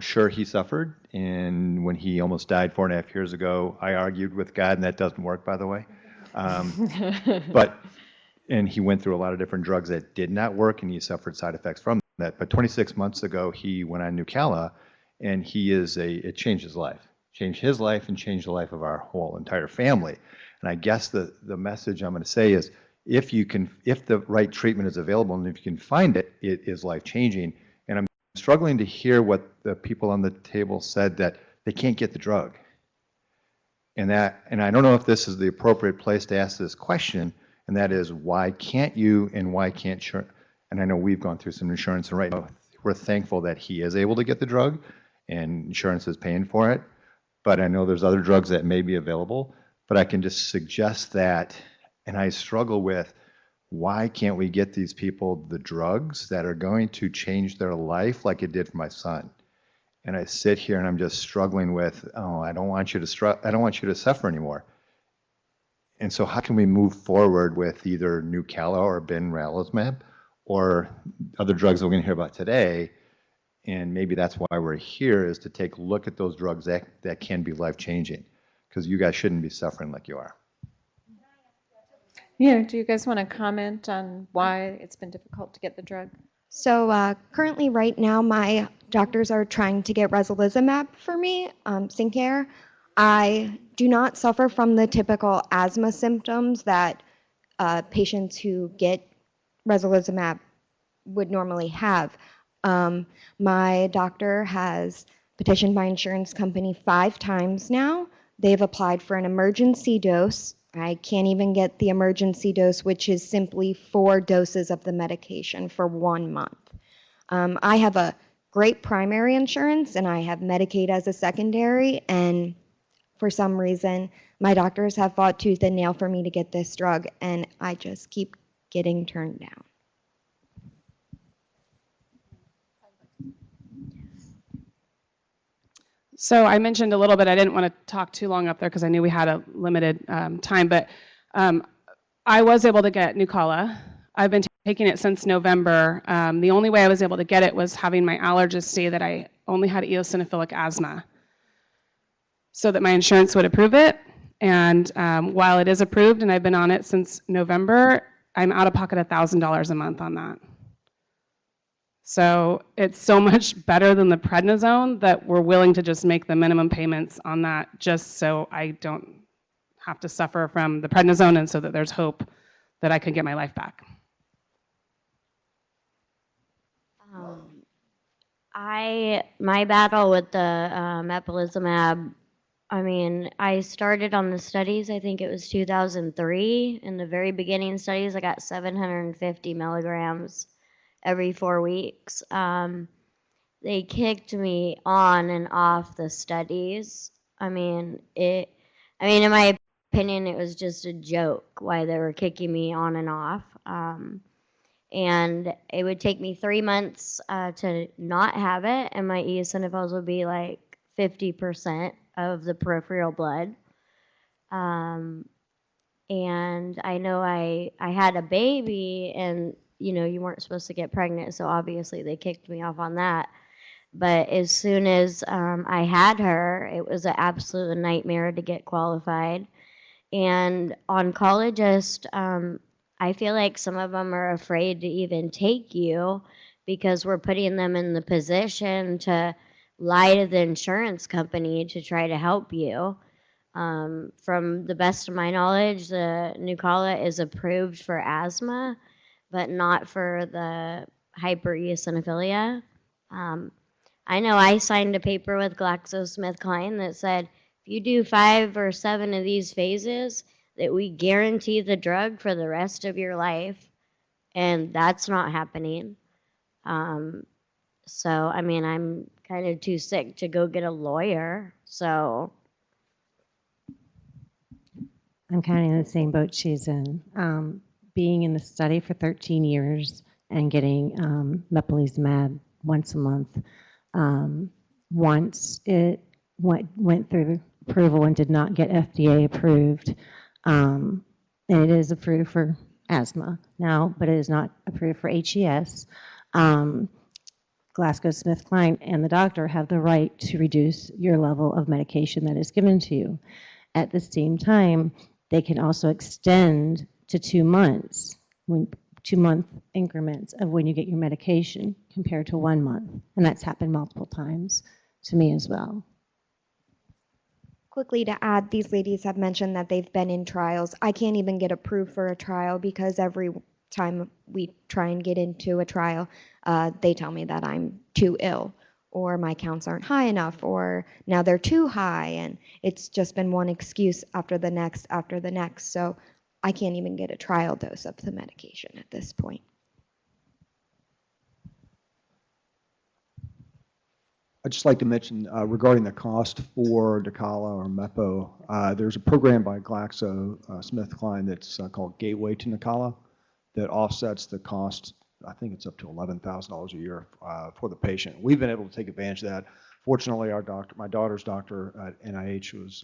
S8: Sure, he suffered, and when he almost died 4.5 years ago, I argued with God, and that doesn't work, by the way. And he went through a lot of different drugs that did not work, and he suffered side effects from that. But 26 months ago, he went on Nucala, and it changed his life. Changed his life and changed the life of our whole entire family. And I guess the message I'm going to say is, if the right treatment is available and if you can find it, it is life-changing. And I'm struggling to hear what the people on the table said, that they can't get the drug. And I don't know if this is the appropriate place to ask this question, and that is, why can't you and why can't you? And I know we've gone through some insurance, and right now we're thankful that he is able to get the drug and insurance is paying for it. But I know there's other drugs that may be available, but I can just suggest that, and I struggle with, why can't we get these people the drugs that are going to change their life like it did for my son? And I sit here and I'm just struggling with, oh, I don't want you to suffer anymore. And so how can we move forward with either Nucala or benralizumab or other drugs that we're going to hear about today? And maybe that's why we're here, is to take a look at those drugs that can be life-changing, because you guys shouldn't be suffering like you are.
S1: Yeah, do you guys want to comment on why it's been difficult to get the drug?
S2: So currently, right now, my doctors are trying to get resolizumab for me, Syncare. I do not suffer from the typical asthma symptoms that patients who get resolizumab would normally have. My doctor has petitioned my insurance company 5 times now. They've applied for an emergency dose. I can't even get the emergency dose, which is simply 4 doses of the medication for 1 month. I have a great primary insurance and I have Medicaid as a secondary, and for some reason, my doctors have fought tooth and nail for me to get this drug, and I just keep getting turned down.
S5: So I mentioned a little bit, I didn't want to talk too long up there because I knew we had a limited time, but I was able to get Nucala. I've been taking it since November. The only way I was able to get it was having my allergist say that I only had eosinophilic asthma, so that my insurance would approve it. And while it is approved and I've been on it since November, I'm out of pocket $1,000 a month on that. So it's so much better than the prednisone that we're willing to just make the minimum payments on that, just so I don't have to suffer from the prednisone, and so that there's hope that I can get my life back.
S4: My battle with the mepolizumab, I mean, I started on the studies, I think it was 2003. In the very beginning studies, I got 750 milligrams every 4 weeks. They kicked me on and off the studies. In my opinion, it was just a joke why they were kicking me on and off. And it would take me 3 months to not have it, and my eosinophils would be like 50% of the peripheral blood. And I know I had a baby, and you weren't supposed to get pregnant, so obviously they kicked me off on that. But as soon as I had her, it was an absolute nightmare to get qualified. And oncologists, I feel like some of them are afraid to even take you because we're putting them in the position to lie to the insurance company to try to help you. From the best of my knowledge, the Nucala is approved for asthma, but not for the hypereosinophilia. I know I signed a paper with GlaxoSmithKline that said, if you do 5 or 7 of these phases, that we guarantee the drug for the rest of your life, and that's not happening. So, I'm kind of too sick to go get a lawyer, so.
S3: I'm kind of in the same boat she's in. Being in the study for 13 years and getting mepolizumab once a month. Once it went through approval and did not get FDA approved, and it is approved for asthma now, but it is not approved for HES. GlaxoSmithKline and the doctor have the right to reduce your level of medication that is given to you. At the same time, they can also extend to 2 months, 2-month increments of when you get your medication compared to 1 month. And that's happened multiple times to me as well.
S2: Quickly to add, these ladies have mentioned that they've been in trials. I can't even get approved for a trial because every time we try and get into a trial, they tell me that I'm too ill or my counts aren't high enough, or now they're too high, and it's just been one excuse after the next after the next. So I can't even get a trial dose of the medication at this point.
S7: I'd just like to mention regarding the cost for Dacala or Mepo, there's a program by GlaxoSmithKline that's called Gateway to Dacala that offsets the cost. I think it's up to $11,000 a year for the patient. We've been able to take advantage of that. Fortunately, my daughter's doctor at NIH was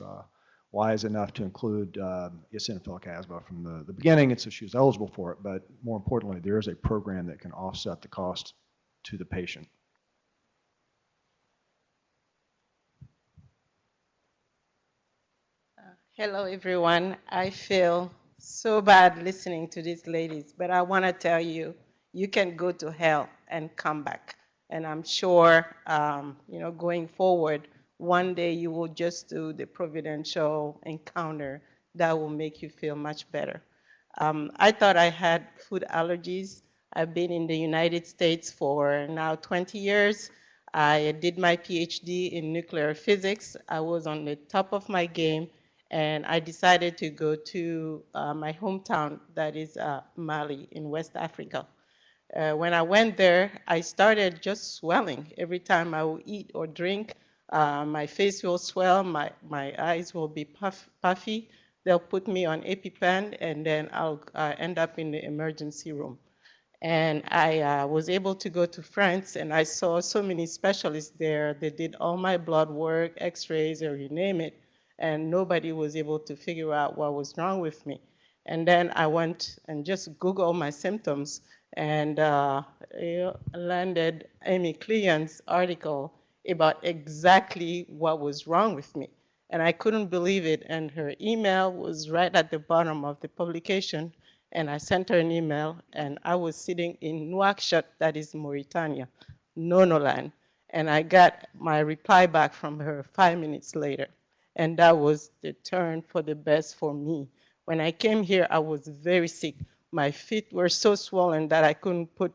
S7: wise enough to include eosinophilic asthma from the beginning, and so she was eligible for it. But more importantly, there is a program that can offset the cost to the patient.
S9: Hello, everyone. I feel so bad listening to these ladies, but I want to tell you, you can go to hell and come back. And I'm sure, going forward, one day you will just do the providential encounter that will make you feel much better. I thought I had food allergies. I've been in the United States for now 20 years. I did my PhD in nuclear physics. I was on the top of my game, and I decided to go to my hometown, that is Mali in West Africa. When I went there, I started just swelling. Every time I would eat or drink, my face will swell, my eyes will be puffy. They'll put me on EpiPen, and then I'll end up in the emergency room. And I was able to go to France, and I saw so many specialists there. They did all my blood work, x-rays, or you name it, and nobody was able to figure out what was wrong with me. And then I went and just Googled my symptoms, and landed Amy Cleon's article about exactly what was wrong with me. And I couldn't believe it, and her email was right at the bottom of the publication, and I sent her an email, and I was sitting in Nouakchott, that is Mauritania, Nonoland, and I got my reply back from her 5 minutes later. And that was the turn for the best for me. When I came here, I was very sick. My feet were so swollen that I couldn't put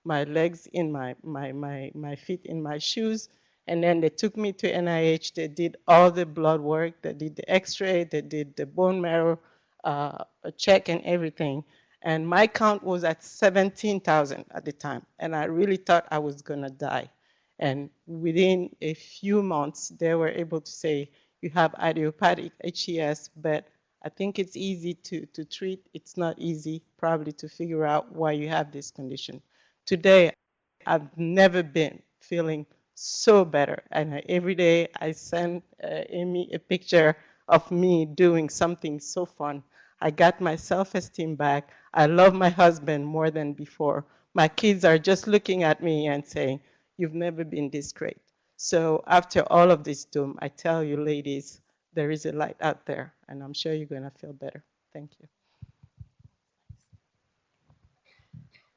S9: my legs in my feet in my shoes. And then they took me to NIH. They did all the blood work. They did the x-ray. They did the bone marrow check and everything. And my count was at 17,000 at the time. And I really thought I was going to die. And within a few months, they were able to say, you have idiopathic HES, but I think it's easy to treat. It's not easy probably to figure out why you have this condition. Today, I've never been feeling so better. And every day I send Amy a picture of me doing something so fun. I got my self-esteem back. I love my husband more than before. My kids are just looking at me and saying, you've never been this great. So after all of this doom, I tell you, ladies, there is a light out there, and I'm sure you're going to feel better. Thank you.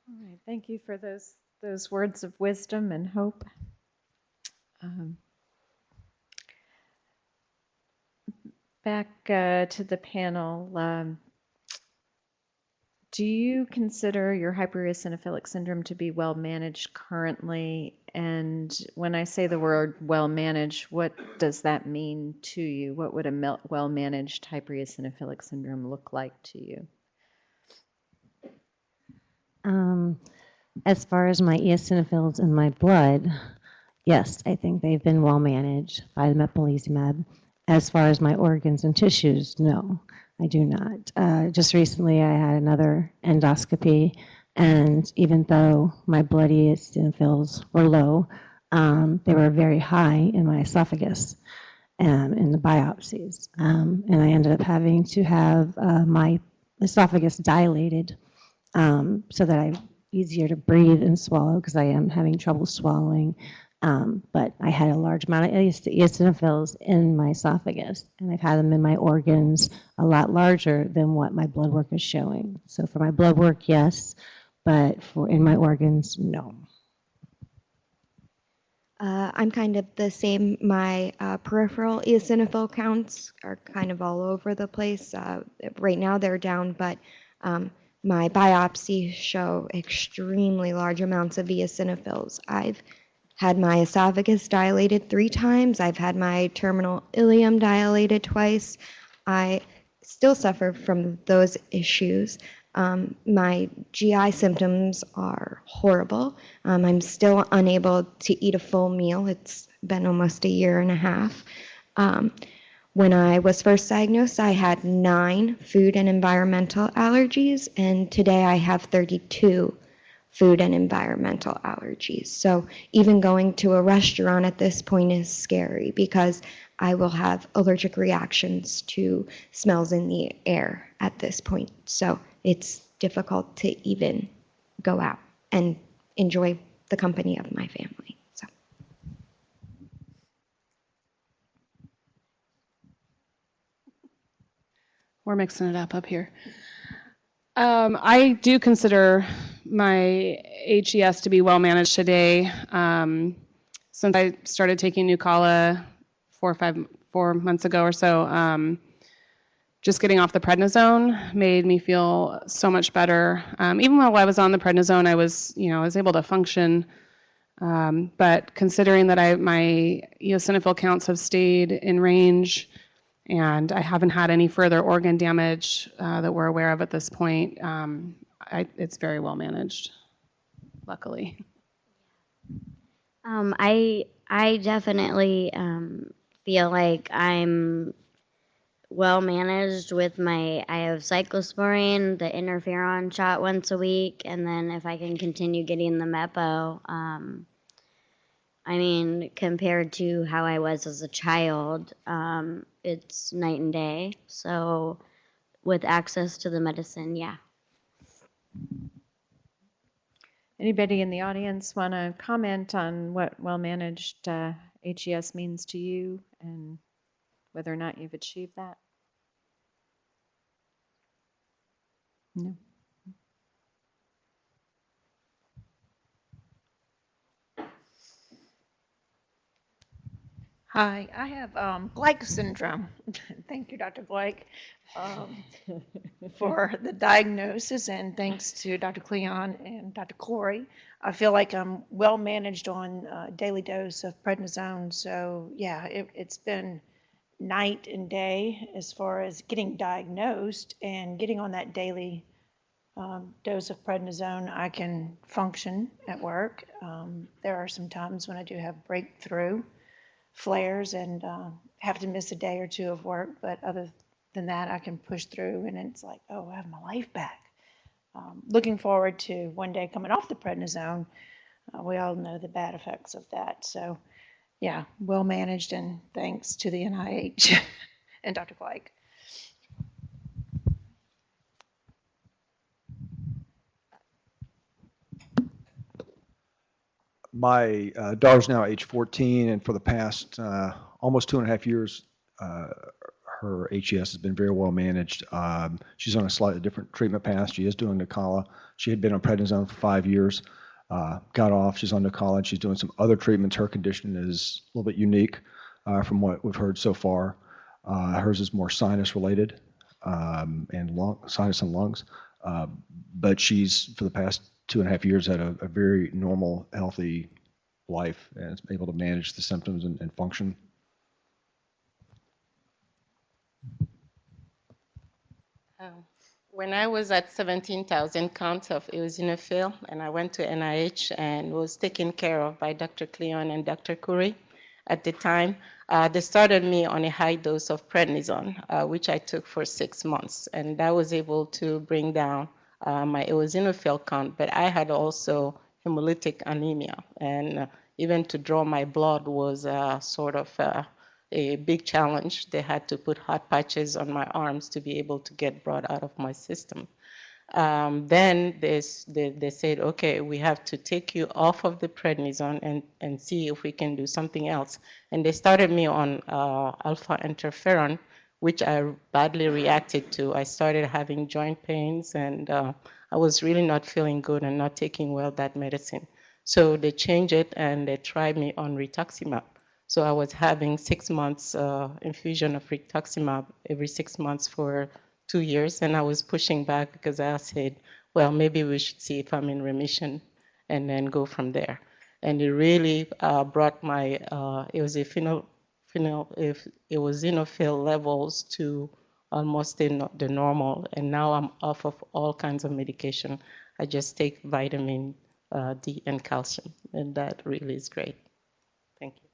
S1: All right, thank you for those words of wisdom and hope. Back to the panel. Do you consider your hypereosinophilic syndrome to be well managed currently? And when I say the word well managed, what does that mean to you? What would a well managed hypereosinophilic syndrome look like to you?
S3: As far as my eosinophils in my blood, yes, I think they've been well managed by the mepolizumab. As far as my organs and tissues, no, I do not. Just recently, I had another endoscopy, and even though my blood eosinophils were low, they were very high in my esophagus in the biopsies. And I ended up having to have my esophagus dilated so that I'm easier to breathe and swallow because I am having trouble swallowing. But I had a large amount of eosinophils in my esophagus, and I've had them in my organs a lot larger than what my blood work is showing. So for my blood work, yes, but in my organs, no.
S2: I'm kind of the same. My peripheral eosinophil counts are kind of all over the place. Right now they're down, but my biopsies show extremely large amounts of eosinophils. I've had my esophagus dilated 3 times. I've had my terminal ileum dilated twice. I still suffer from those issues. My GI symptoms are horrible. I'm still unable to eat a full meal. It's been almost a year and a half. When I was first diagnosed, I had 9 food and environmental allergies, and today I have 32 food and environmental allergies. So even going to a restaurant at this point is scary because I will have allergic reactions to smells in the air at this point. So it's difficult to even go out and enjoy the company of my family. So.
S5: We're mixing it up here. I do consider my HES to be well managed today. Since I started taking Nucala 4 months ago or so, just getting off the prednisone made me feel so much better. Even while I was on the prednisone, I was able to function. But considering that my eosinophil counts have stayed in range, and I haven't had any further organ damage that we're aware of at this point, it's very well managed, luckily.
S4: I definitely feel like I'm well managed with I have cyclosporine, the interferon shot once a week, and then if I can continue getting the Mepo, I mean, compared to how I was as a child, it's night and day. So with access to the medicine, yeah.
S1: Anybody in the audience want to comment on what well-managed HES means to you and whether or not you've achieved that? No.
S10: Hi, I have Glyke syndrome. Thank you, Dr. Glyke, for the diagnosis, and thanks to Dr. Cleon and Dr. Corey. I feel like I'm well managed on a daily dose of prednisone. So yeah, it's been night and day as far as getting diagnosed and getting on that daily dose of prednisone. I can function at work. There are some times when I do have breakthrough flares and have to miss a day or two of work, but other than that, I can push through, and it's like, oh, I have my life back. Looking forward to one day coming off the prednisone. We all know the bad effects of that. So, yeah, well managed, and thanks to the NIH and Dr. Glyke.
S7: My daughter's now age 14, and for the past almost 2.5 years, her HES has been very well managed. She's on a slightly different treatment path. She is doing Nucala. She had been on prednisone for 5 years, got off. She's on Nucala, and she's doing some other treatments. Her condition is a little bit unique from what we've heard so far. Hers is more sinus related and sinus and lungs. But she's, for the past 2.5 years, had a very normal, healthy life and is able to manage the symptoms and function.
S9: When I was at 17,000 counts of eosinophil, and I went to NIH and was taken care of by Dr. Cleon and Dr. Curry at the time, they started me on a high dose of prednisone, which I took for 6 months, and that was able to bring down my eosinophil count. But I had also hemolytic anemia, and even to draw my blood was sort of a big challenge. They had to put hot patches on my arms to be able to get blood out of my system. Then they said, okay, we have to take you off of the prednisone and see if we can do something else. And they started me on alpha interferon, which I badly reacted to. I started having joint pains, and I was really not feeling good and not taking well that medicine. So they changed it, and they tried me on rituximab. So I was having 6 months infusion of rituximab every 6 months for 2 years, and I was pushing back because I said, well, maybe we should see if I'm in remission and then go from there. and it really brought my eosinophil levels to almost the normal, and now I'm off of all kinds of medication. I just take vitamin D and calcium, and that really is great. Thank you.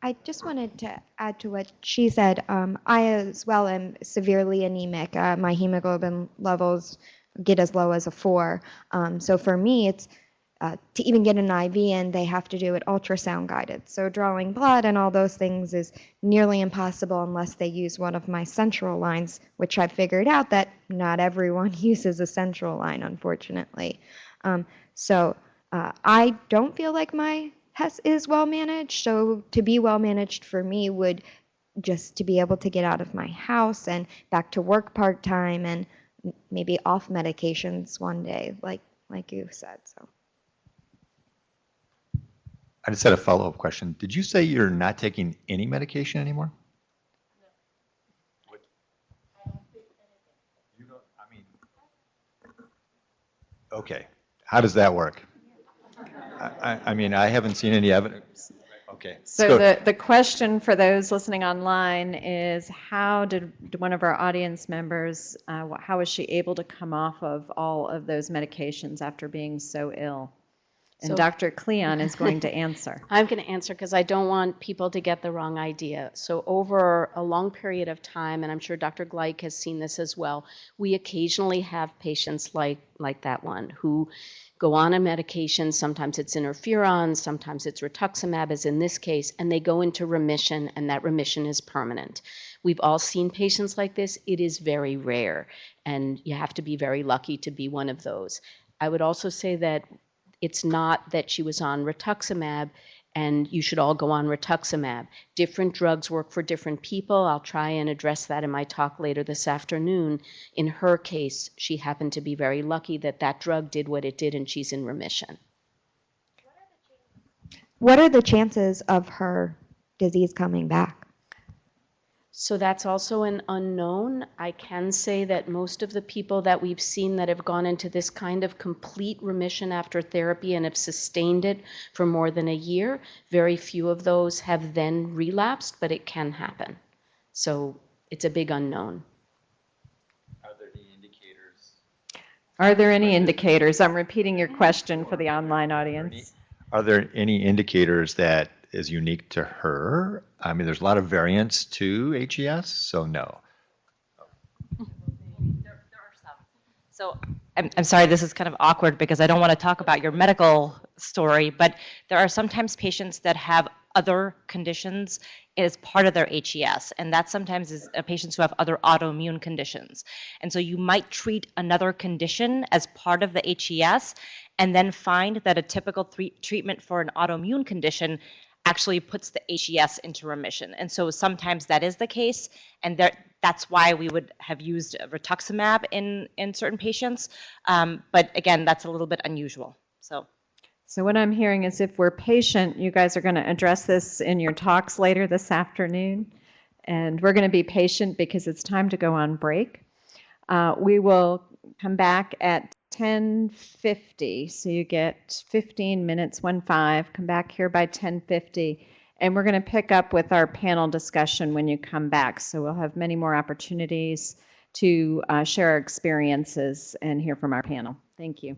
S2: I just wanted to add to what she said. I as well am severely anemic. My hemoglobin levels get as low as a 4. So for me, it's to even get an IV in, they have to do it ultrasound guided. So drawing blood and all those things is nearly impossible unless they use one of my central lines, which I figured out that not everyone uses a central line, unfortunately. So I don't feel like my HES is well managed. So to be well managed for me would just to be able to get out of my house and back to work part-time and maybe off medications one day, like you said. So.
S8: I just had a follow-up question. Did you say you're not taking any medication anymore? You don't, I mean, okay. How does that work? I mean, I haven't seen any evidence. Okay.
S1: So the question for those listening online is, how did one of our audience members, how was she able to come off of all of those medications after being so ill? And
S11: So-
S1: Dr. Cleon is going to answer.
S11: I'm going to answer because I don't want people to get the wrong idea. So over a long period of time, and I'm sure Dr. Gleich has seen this as well, we occasionally have patients like that one who go on a medication. Sometimes it's interferon, sometimes it's rituximab, as in this case, and they go into remission, and that remission is permanent. We've all seen patients like this. It is very rare, and you have to be very lucky to be one of those. I would also say that it's not that she was on rituximab and you should all go on rituximab. Different drugs work for different people. I'll try and address that in my talk later this afternoon. In her case, she happened to be very lucky that that drug did what it did and she's in remission.
S2: What are the chances of her disease coming back?
S11: So that's also an unknown. I can say that most of the people that we've seen that have gone into this kind of complete remission after therapy and have sustained it for more than a year, very few of those have then relapsed, but it can happen. So it's a big unknown.
S8: Are there any indicators?
S1: Are there any indicators? I'm repeating your question for the online audience.
S8: Are there any indicators that is unique to her? I mean, there's a lot of variance to HES, so no.
S12: There are some. So I'm sorry, this is kind of awkward because I don't want to talk about your medical story, but there are sometimes patients that have other conditions as part of their HES, and that sometimes is patients who have other autoimmune conditions. And so you might treat another condition as part of the HES and then find that a typical treatment for an autoimmune condition actually puts the HES into remission. And so sometimes that is the case, and that's why we would have used rituximab in certain patients. But again, that's a little bit unusual.
S1: So what I'm hearing is, if we're patient, you guys are going to address this in your talks later this afternoon, and we're going to be patient because it's time to go on break. We will come back at 10:50, so you get 15 minutes, 1-5, come back here by 10:50, and we're going to pick up with our panel discussion when you come back. So we'll have many more opportunities to share our experiences and hear from our panel. Thank you.